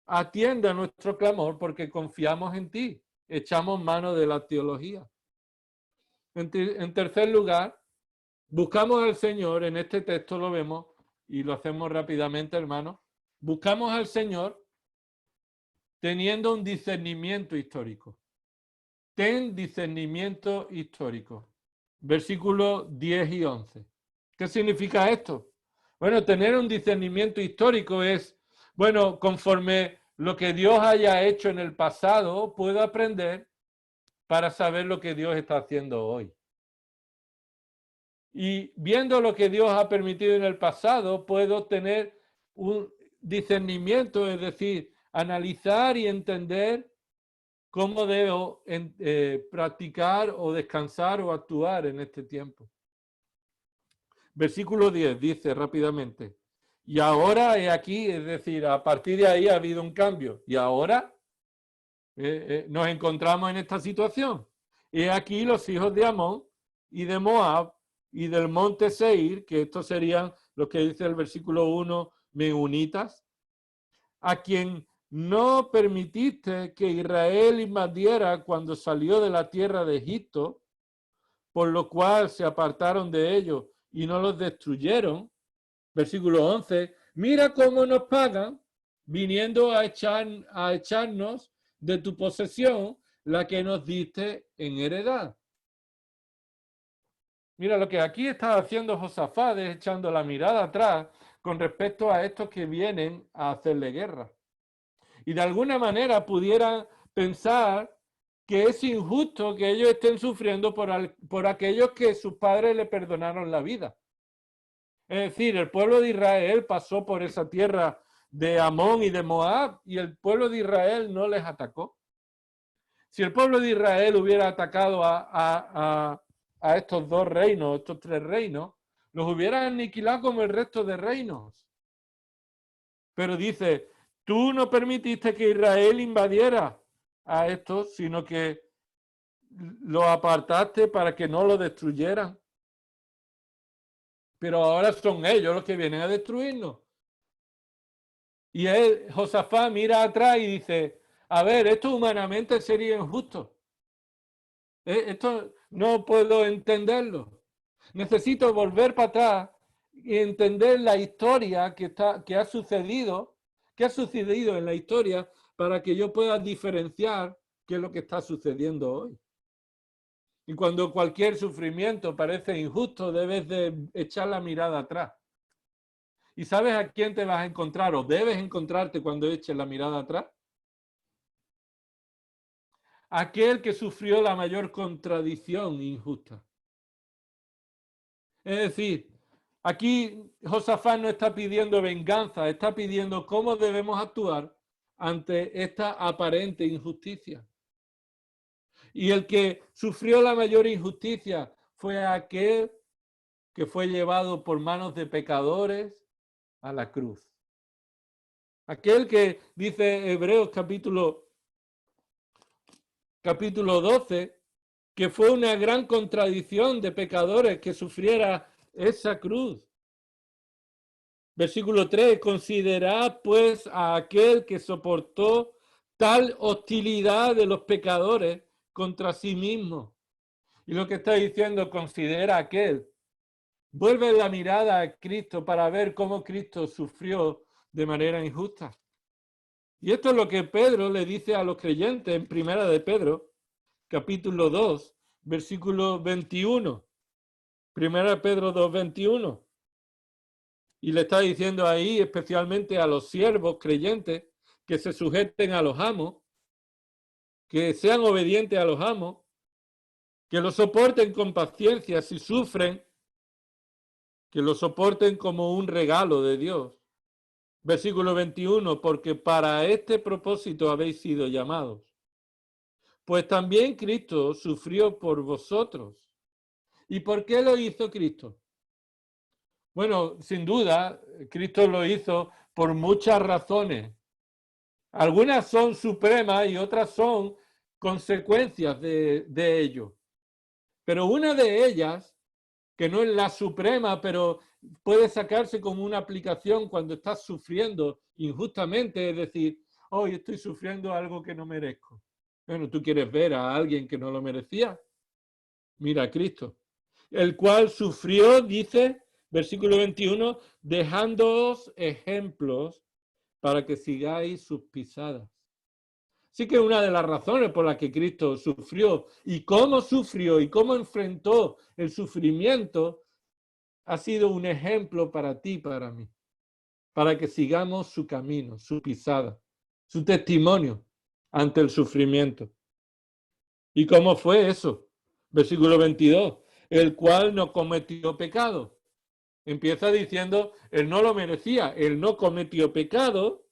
atiendas nuestro clamor porque confiamos en ti, echamos mano de la teología. En tercer lugar, buscamos al Señor, en este texto lo vemos, y lo hacemos rápidamente, hermanos. Buscamos al Señor teniendo un discernimiento histórico. Ten discernimiento histórico. Versículos 10 y 11. ¿Qué significa esto? Bueno, tener un discernimiento histórico es, bueno, conforme lo que Dios haya hecho en el pasado, puedo aprender para saber lo que Dios está haciendo hoy. Y viendo lo que Dios ha permitido en el pasado, puedo tener un discernimiento, es decir, analizar y entender cómo debo practicar o descansar o actuar en este tiempo. Versículo 10 dice rápidamente, y ahora he aquí, es decir, a partir de ahí ha habido un cambio, y ahora nos encontramos en esta situación. He aquí los hijos de Amón y de Moab y del monte Seir, que estos serían los que dice el versículo 1, meunitas, a quien no permitiste que Israel invadiera cuando salió de la tierra de Egipto, por lo cual se apartaron de ellos y no los destruyeron. Versículo 11, mira cómo nos pagan, viniendo a echarnos de tu posesión, la que nos diste en heredad. Mira, lo que aquí está haciendo Josafat es echando la mirada atrás con respecto a estos que vienen a hacerle guerra. Y de alguna manera pudieran pensar que es injusto que ellos estén sufriendo por aquellos que sus padres le perdonaron la vida. Es decir, el pueblo de Israel pasó por esa tierra de Amón y de Moab y el pueblo de Israel no les atacó. Si el pueblo de Israel hubiera atacado a estos dos reinos, estos tres reinos, los hubiera aniquilado como el resto de reinos. Pero dice, tú no permitiste que Israel invadiera a estos, sino que lo apartaste para que no lo destruyeran. Pero ahora son ellos los que vienen a destruirnos. Y Josafat mira atrás y dice, a ver, esto humanamente sería injusto. Esto no puedo entenderlo. Necesito volver para atrás y entender la historia que ha sucedido en la historia para que yo pueda diferenciar qué es lo que está sucediendo hoy. Y cuando cualquier sufrimiento parece injusto, debes de echar la mirada atrás. ¿Y sabes a quién te vas a encontrar o debes encontrarte cuando eches la mirada atrás? Aquel que sufrió la mayor contradicción injusta. Es decir, aquí Josafat no está pidiendo venganza, está pidiendo cómo debemos actuar ante esta aparente injusticia. Y el que sufrió la mayor injusticia fue aquel que fue llevado por manos de pecadores a la cruz. Aquel que dice Hebreos capítulo 12, que fue una gran contradicción de pecadores que sufriera esa cruz. Versículo 3, considerad pues a aquel que soportó tal hostilidad de los pecadores contra sí mismo. Y lo que está diciendo, considera a aquel. Vuelve la mirada a Cristo para ver cómo Cristo sufrió de manera injusta. Y esto es lo que Pedro le dice a los creyentes en Primera de Pedro, capítulo 2, versículo 21. Primera de Pedro 2, 21. Y le está diciendo ahí especialmente a los siervos creyentes que se sujeten a los amos, que sean obedientes a los amos, que lo soporten con paciencia si sufren, que lo soporten como un regalo de Dios. Versículo 21, porque para este propósito habéis sido llamados. Pues también Cristo sufrió por vosotros. ¿Y por qué lo hizo Cristo? Bueno, sin duda, Cristo lo hizo por muchas razones. Algunas son supremas y otras son consecuencias de ello. Pero una de ellas, que no es la suprema, pero puede sacarse como una aplicación cuando estás sufriendo injustamente, es decir, hoy estoy sufriendo algo que no merezco. Bueno, ¿tú quieres ver a alguien que no lo merecía? Mira a Cristo, el cual sufrió, dice, versículo 21, dejándoos ejemplos para que sigáis sus pisadas. Así que una de las razones por las que Cristo sufrió y cómo enfrentó el sufrimiento ha sido un ejemplo para ti y para mí, para que sigamos su camino, su pisada, su testimonio ante el sufrimiento. ¿Y cómo fue eso? Versículo 22, el cual no cometió pecado. Empieza diciendo, él no lo merecía, él no cometió pecado,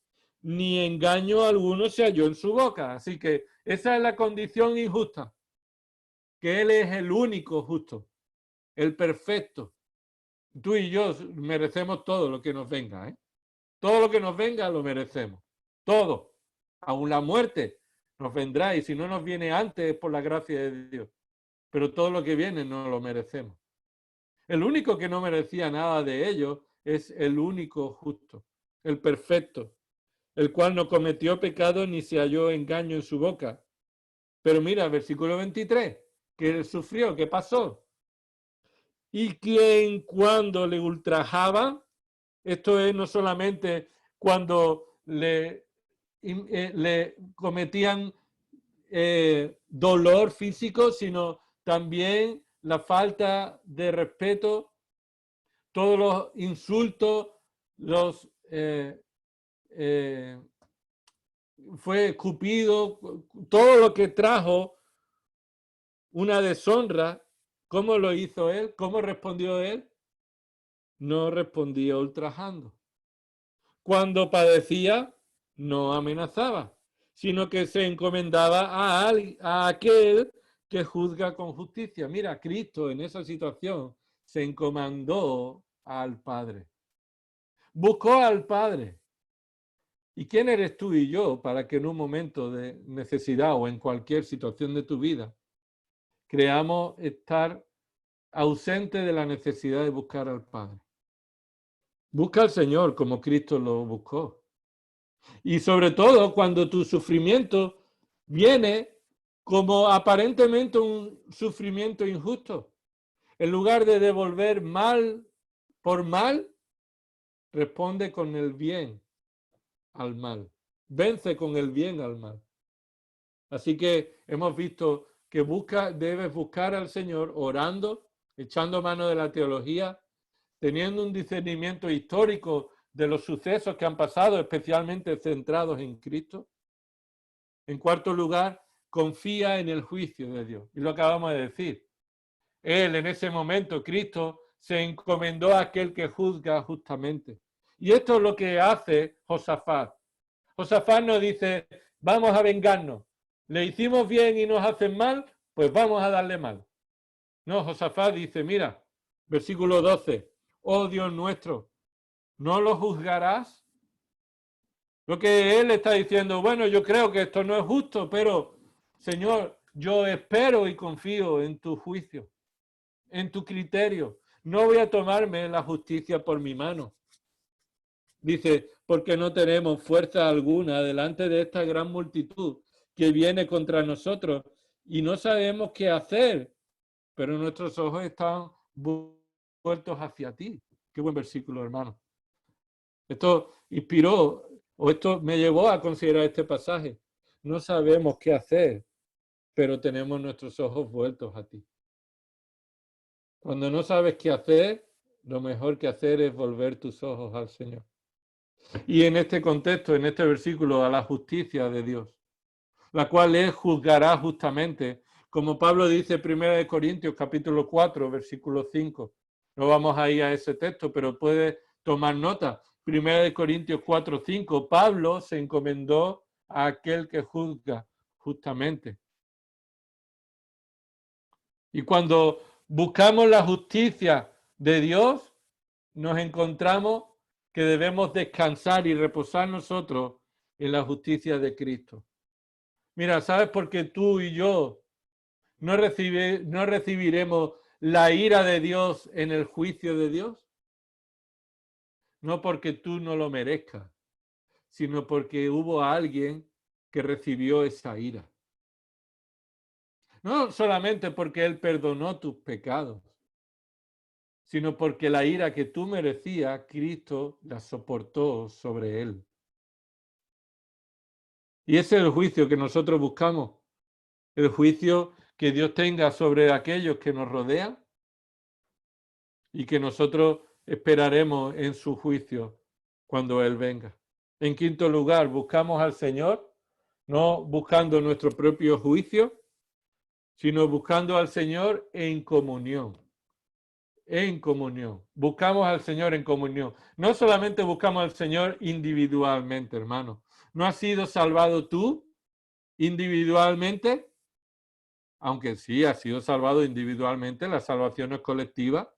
ni engaño alguno se halló en su boca. Así que esa es la condición injusta, que él es el único justo, el perfecto. Tú y yo merecemos todo lo que nos venga, ¿eh? Todo lo que nos venga lo merecemos, todo, aún la muerte nos vendrá y si no nos viene antes es por la gracia de Dios, pero todo lo que viene no lo merecemos. El único que no merecía nada de ello es el único justo, el perfecto, el cual no cometió pecado ni se halló engaño en su boca. Pero mira, versículo 23, que sufrió, ¿qué pasó? Y quien cuando le ultrajaba, esto es no solamente cuando le cometían dolor físico, sino también la falta de respeto, todos los insultos, fue escupido, todo lo que trajo una deshonra. ¿Cómo lo hizo él? ¿Cómo respondió él? No respondía ultrajando. Cuando padecía, no amenazaba, sino que se encomendaba a aquel que juzga con justicia. Mira, Cristo en esa situación se encomendó al Padre. Buscó al Padre. ¿Y quién eres tú y yo para que en un momento de necesidad o en cualquier situación de tu vida creamos estar ausentes de la necesidad de buscar al Padre? Busca al Señor como Cristo lo buscó. Y sobre todo cuando tu sufrimiento viene como aparentemente un sufrimiento injusto. En lugar de devolver mal por mal, responde con el bien al mal. Vence con el bien al mal. Así que hemos visto que debes buscar al Señor orando, echando mano de la teología, teniendo un discernimiento histórico de los sucesos que han pasado, especialmente centrados en Cristo. En cuarto lugar, confía en el juicio de Dios. Y lo acabamos de decir. Él, en ese momento, Cristo, se encomendó a aquel que juzga justamente. Y esto es lo que hace Josafat. Josafat nos dice, vamos a vengarnos. Le hicimos bien y nos hacen mal, pues vamos a darle mal. No, Josafat dice, mira, versículo 12, oh Dios nuestro, ¿no lo juzgarás? Lo que él está diciendo, bueno, yo creo que esto no es justo, pero Señor, yo espero y confío en tu juicio, en tu criterio. No voy a tomarme la justicia por mi mano. Dice, porque no tenemos fuerza alguna delante de esta gran multitud que viene contra nosotros y no sabemos qué hacer, pero nuestros ojos están vueltos hacia ti. Qué buen versículo, hermano. Esto inspiró, o esto me llevó a considerar este pasaje. No sabemos qué hacer, pero tenemos nuestros ojos vueltos a ti. Cuando no sabes qué hacer, lo mejor que hacer es volver tus ojos al Señor. Y en este contexto, en este versículo, a la justicia de Dios, la cual Él juzgará justamente, como Pablo dice en 1 Corintios capítulo 4, versículo 5. No vamos a ir a ese texto, pero puede tomar nota. 1 Corintios 4, 5. Pablo se encomendó a aquel que juzga justamente. Y cuando buscamos la justicia de Dios, nos encontramos que debemos descansar y reposar nosotros en la justicia de Cristo. Mira, ¿sabes por qué tú y yo no recibiremos la ira de Dios en el juicio de Dios? No porque tú no lo merezcas, sino porque hubo alguien que recibió esa ira. No solamente porque Él perdonó tus pecados, sino porque la ira que tú merecías, Cristo la soportó sobre Él. Y ese es el juicio que nosotros buscamos, el juicio que Dios tenga sobre aquellos que nos rodean y que nosotros esperaremos en su juicio cuando Él venga. En quinto lugar, buscamos al Señor, no buscando nuestro propio juicio, sino buscando al Señor en comunión. En comunión. Buscamos al Señor en comunión. No solamente buscamos al Señor individualmente, hermano. ¿No has sido salvado tú individualmente? Aunque sí, has sido salvado individualmente, la salvación no es colectiva.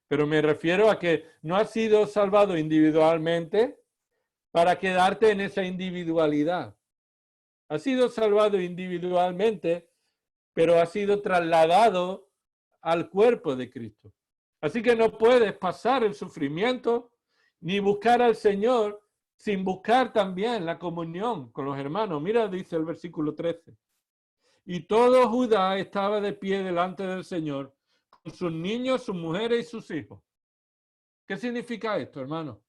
Pero me refiero a que no has sido salvado individualmente para quedarte en esa individualidad. Has sido salvado individualmente, pero has sido trasladado al cuerpo de Cristo. Así que no puedes pasar el sufrimiento ni buscar al Señor sin buscar también la comunión con los hermanos. Mira, dice el versículo 13. Y todo Judá estaba de pie delante del Señor, con sus niños, sus mujeres y sus hijos. ¿Qué significa esto, hermano?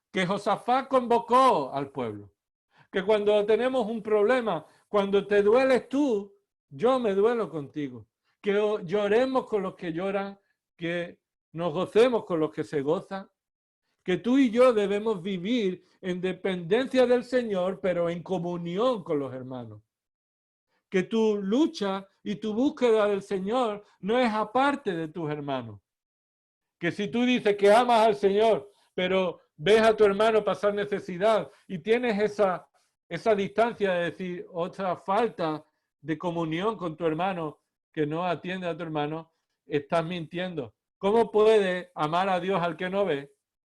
Que Josafat convocó al pueblo. Que cuando tenemos un problema, Cuando te dueles tú, yo me duelo contigo. Que lloremos con los que lloran, que nos gocemos con los que se gozan. Que tú y yo debemos vivir en dependencia del Señor, pero en comunión con los hermanos. Que tu lucha y tu búsqueda del Señor no es aparte de tus hermanos. Que si tú dices que amas al Señor, pero ves a tu hermano pasar necesidad y tienes esa distancia de decir otra falta de comunión con tu hermano, que no atiende a tu hermano, estás mintiendo. ¿Cómo puedes amar a Dios al que no ve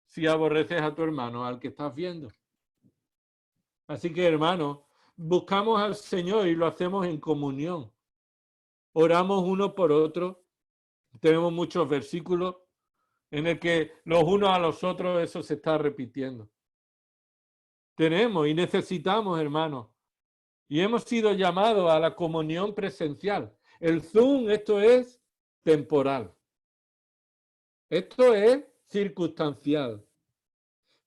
si aborreces a tu hermano al que estás viendo? Así que, hermano, buscamos al Señor y lo hacemos en comunión. Oramos uno por otro. Tenemos muchos versículos en el que los unos a los otros eso se está repitiendo. Tenemos y necesitamos, hermanos, y hemos sido llamados a la comunión presencial. El Zoom, esto es temporal. Esto es circunstancial.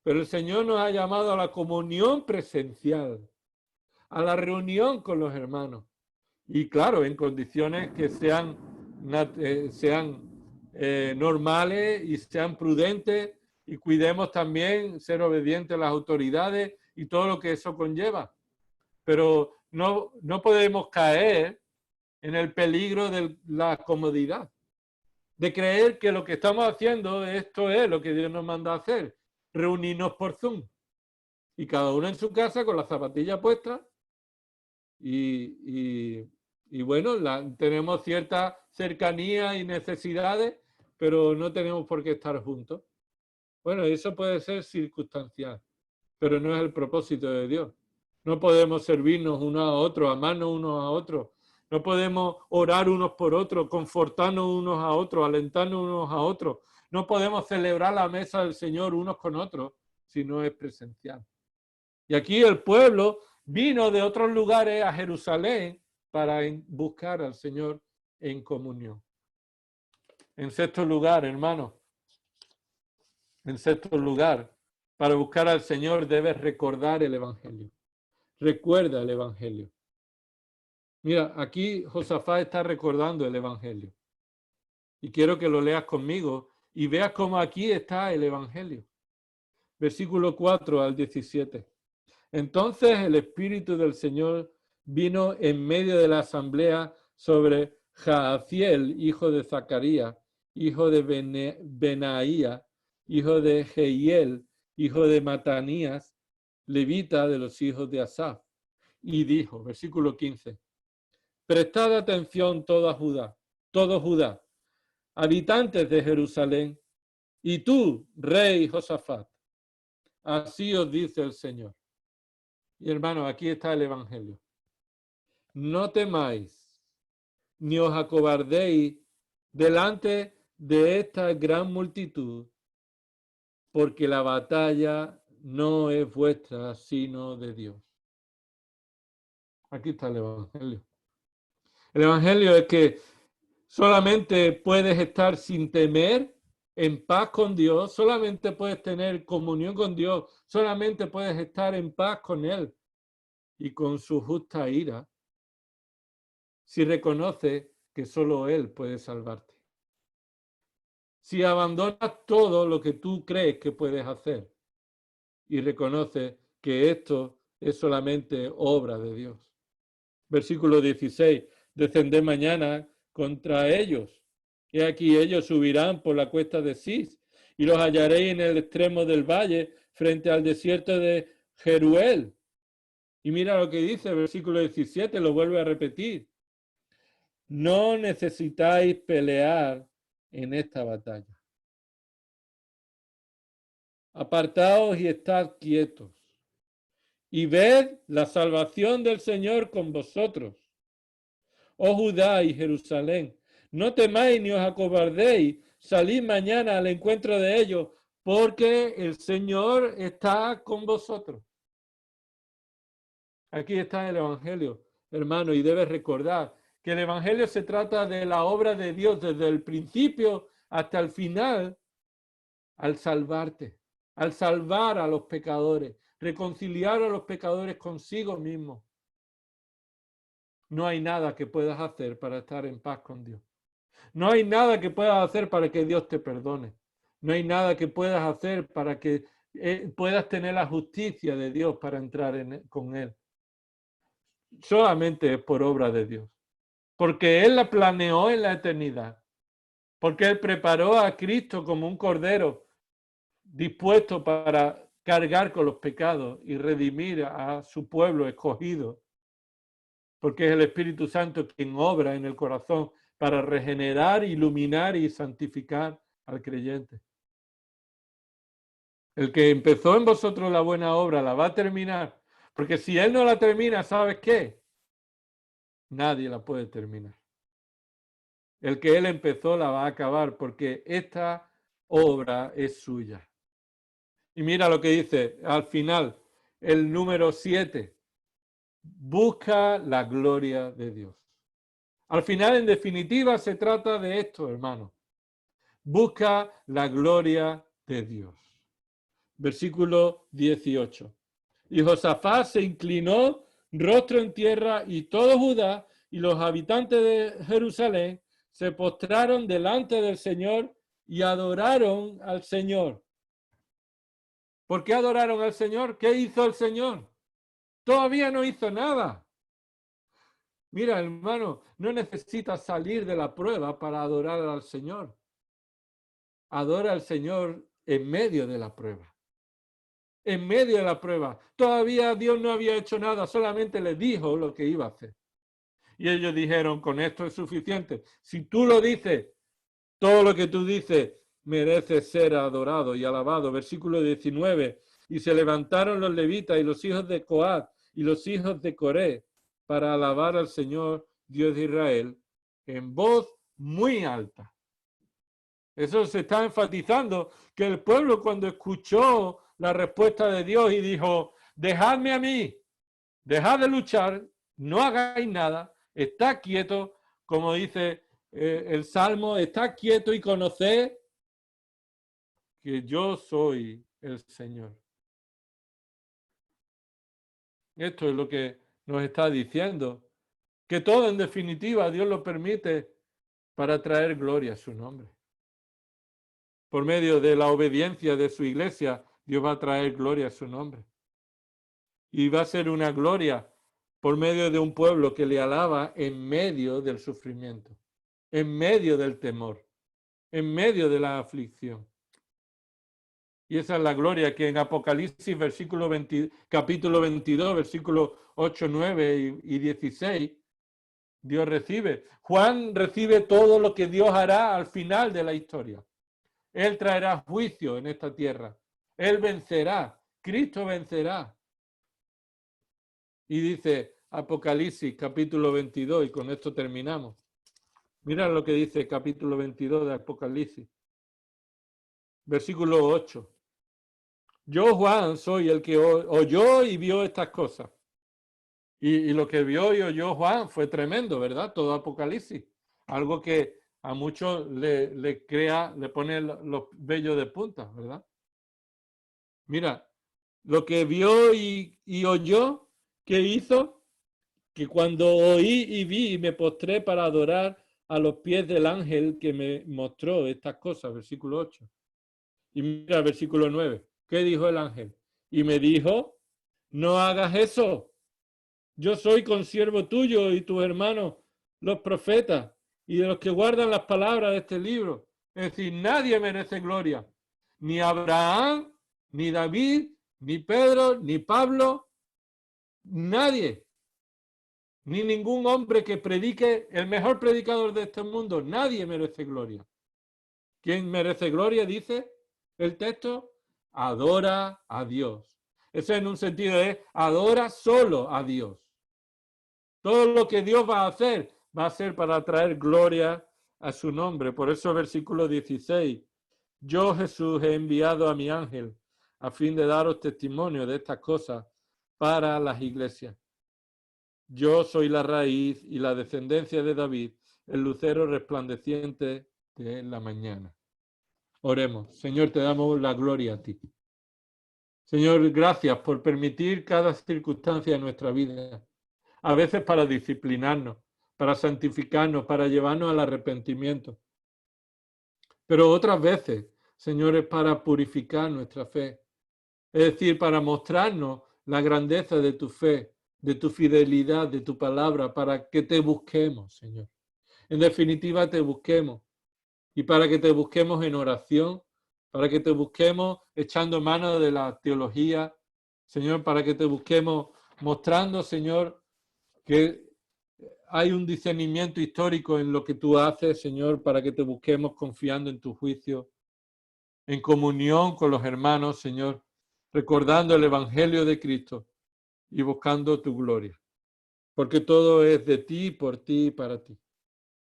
Pero el Señor nos ha llamado a la comunión presencial, a la reunión con los hermanos. Y claro, en condiciones que sean normales y sean prudentes, y cuidemos también ser obedientes a las autoridades y todo lo que eso conlleva. Pero no podemos caer en el peligro de la comodidad, de creer que lo que estamos haciendo, esto es lo que Dios nos manda a hacer, reunirnos por Zoom. Y cada uno en su casa con la zapatilla puesta y bueno, tenemos cierta cercanía y necesidades, pero no tenemos por qué estar juntos. Bueno, eso puede ser circunstancial, pero no es el propósito de Dios. No podemos servirnos unos a otros, amarnos unos a otros. No podemos orar unos por otros, confortarnos unos a otros, alentarnos unos a otros. No podemos celebrar la mesa del Señor unos con otros si no es presencial. Y aquí el pueblo vino de otros lugares a Jerusalén para buscar al Señor en comunión. En sexto lugar, hermano, en sexto lugar, para buscar al Señor debes recordar el Evangelio. Recuerda el Evangelio. Mira, aquí Josafat está recordando el Evangelio. Y quiero que lo leas conmigo y veas cómo aquí está el Evangelio. Versículo 4 al 17. Entonces el Espíritu del Señor vino en medio de la asamblea sobre Jaaziel, hijo de Zacarías, hijo de Benaía, hijo de Jehiel, hijo de Matanías, levita de los hijos de Asaf. Y dijo, versículo 15, prestad atención todo Judá, habitantes de Jerusalén, y tú, rey Josafat, así os dice el Señor. Y hermanos, aquí está el Evangelio. No temáis, ni os acobardéis delante de esta gran multitud, porque la batalla no es vuestra, sino de Dios. Aquí está el Evangelio. El Evangelio es que solamente puedes estar sin temer, en paz con Dios, solamente puedes tener comunión con Dios, solamente puedes estar en paz con Él y con su justa ira, si reconoces que solo Él puede salvarte. Si abandonas todo lo que tú crees que puedes hacer y reconoces que esto es solamente obra de Dios. Versículo 16. Descended mañana contra ellos. He aquí ellos subirán por la cuesta de Cis y los hallaréis en el extremo del valle frente al desierto de Jeruel. Y mira lo que dice, versículo 17, lo vuelve a repetir. No necesitáis pelear en esta batalla. Apartaos y estad quietos. Y ved la salvación del Señor con vosotros. Oh Judá y Jerusalén, no temáis ni os acobardéis, salid mañana al encuentro de ellos, porque el Señor está con vosotros. Aquí está el Evangelio, hermano, y debes recordar que el Evangelio se trata de la obra de Dios desde el principio hasta el final, al salvarte, al salvar a los pecadores, reconciliar a los pecadores consigo mismo. no hay nada que puedas hacer para estar en paz con Dios. No hay nada que puedas hacer para que Dios te perdone. No hay nada que puedas hacer para que puedas tener la justicia de Dios para entrar con Él. Solamente es por obra de Dios. Porque Él la planeó en la eternidad. Porque Él preparó a Cristo como un cordero dispuesto para cargar con los pecados y redimir a su pueblo escogido. Porque es el Espíritu Santo quien obra en el corazón para regenerar, iluminar y santificar al creyente. El que empezó en vosotros la buena obra la va a terminar. Porque si Él no la termina, ¿sabes qué? Nadie la puede terminar. El que Él empezó la va a acabar porque esta obra es suya. Y mira lo que dice al final, el número 7. Busca la gloria de Dios. Al final, en definitiva, se trata de esto, hermano. Busca la gloria de Dios. Versículo 18. Y Josafat se inclinó rostro en tierra y todo Judá y los habitantes de Jerusalén se postraron delante del Señor y adoraron al Señor. ¿Por qué adoraron al Señor? ¿Qué hizo el Señor? Todavía no hizo nada. Mira, hermano, no necesitas salir de la prueba para adorar al Señor. Adora al Señor en medio de la prueba. En medio de la prueba. Todavía Dios no había hecho nada, solamente le dijo lo que iba a hacer. Y ellos dijeron, con esto es suficiente. Si tú lo dices, todo lo que tú dices merece ser adorado y alabado. Versículo 19. Y se levantaron los levitas y los hijos de Coat y los hijos de Coré para alabar al Señor Dios de Israel en voz muy alta. Eso se está enfatizando, que el pueblo cuando escuchó la respuesta de Dios y dijo, dejadme a mí, dejad de luchar, no hagáis nada, está quieto, como dice el Salmo, está quieto y conoced que yo soy el Señor. Esto es lo que nos está diciendo, que todo en definitiva Dios lo permite para traer gloria a su nombre. Por medio de la obediencia de su iglesia, Dios va a traer gloria a su nombre. Y va a ser una gloria por medio de un pueblo que le alaba en medio del sufrimiento, en medio del temor, en medio de la aflicción. Y esa es la gloria que en Apocalipsis capítulo 22, versículos 8, 9 y 16, Dios recibe. Juan recibe todo lo que Dios hará al final de la historia. Él traerá juicio en esta tierra. Él vencerá. Cristo vencerá. Y dice Apocalipsis capítulo 22, y con esto terminamos. Mira lo que dice capítulo 22 de Apocalipsis. Versículo 8. Yo, Juan, soy el que oyó y vio estas cosas. Y lo que vio y oyó Juan fue tremendo, ¿verdad? Todo Apocalipsis. Algo que a muchos le pone los vellos de punta, ¿verdad? Mira, lo que vio y oyó, ¿qué hizo? Que cuando oí y vi y me postré para adorar a los pies del ángel que me mostró estas cosas, versículo 8. Y mira, versículo 9. ¿Qué dijo el ángel? Y me dijo, no hagas eso. Yo soy consiervo tuyo y tus hermanos, los profetas, y de los que guardan las palabras de este libro. Es decir, nadie merece gloria. Ni Abraham, ni David, ni Pedro, ni Pablo, nadie. Ni ningún hombre que predique, el mejor predicador de este mundo, nadie merece gloria. ¿Quién merece gloria? Dice el texto, adora a Dios. Eso en un sentido es, adora solo a Dios. Todo lo que Dios va a ser para traer gloria a su nombre. Por eso versículo 16, yo Jesús he enviado a mi ángel a fin de daros testimonio de estas cosas para las iglesias. Yo soy la raíz y la descendencia de David, el lucero resplandeciente de la mañana. Oremos. Señor, te damos la gloria a ti. Señor, gracias por permitir cada circunstancia de nuestra vida. a veces para disciplinarnos, para santificarnos, para llevarnos al arrepentimiento. Pero otras veces, Señor, es para purificar nuestra fe. Es decir, para mostrarnos la grandeza de tu fe, de tu fidelidad, de tu palabra, para que te busquemos, Señor. En definitiva, te busquemos. Y para que te busquemos en oración, para que te busquemos echando mano de la teología, Señor, para que te busquemos mostrando, Señor, que hay un discernimiento histórico en lo que tú haces, Señor, para que te busquemos confiando en tu juicio, en comunión con los hermanos, Señor, recordando el Evangelio de Cristo y buscando tu gloria. Porque todo es de ti, por ti y para ti.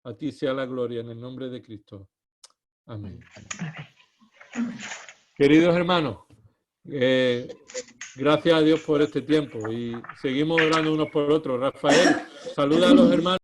A ti sea la gloria en el nombre de Cristo. Amén. Queridos hermanos, gracias a Dios por este tiempo y seguimos orando unos por otros. Rafael, saluda a los hermanos.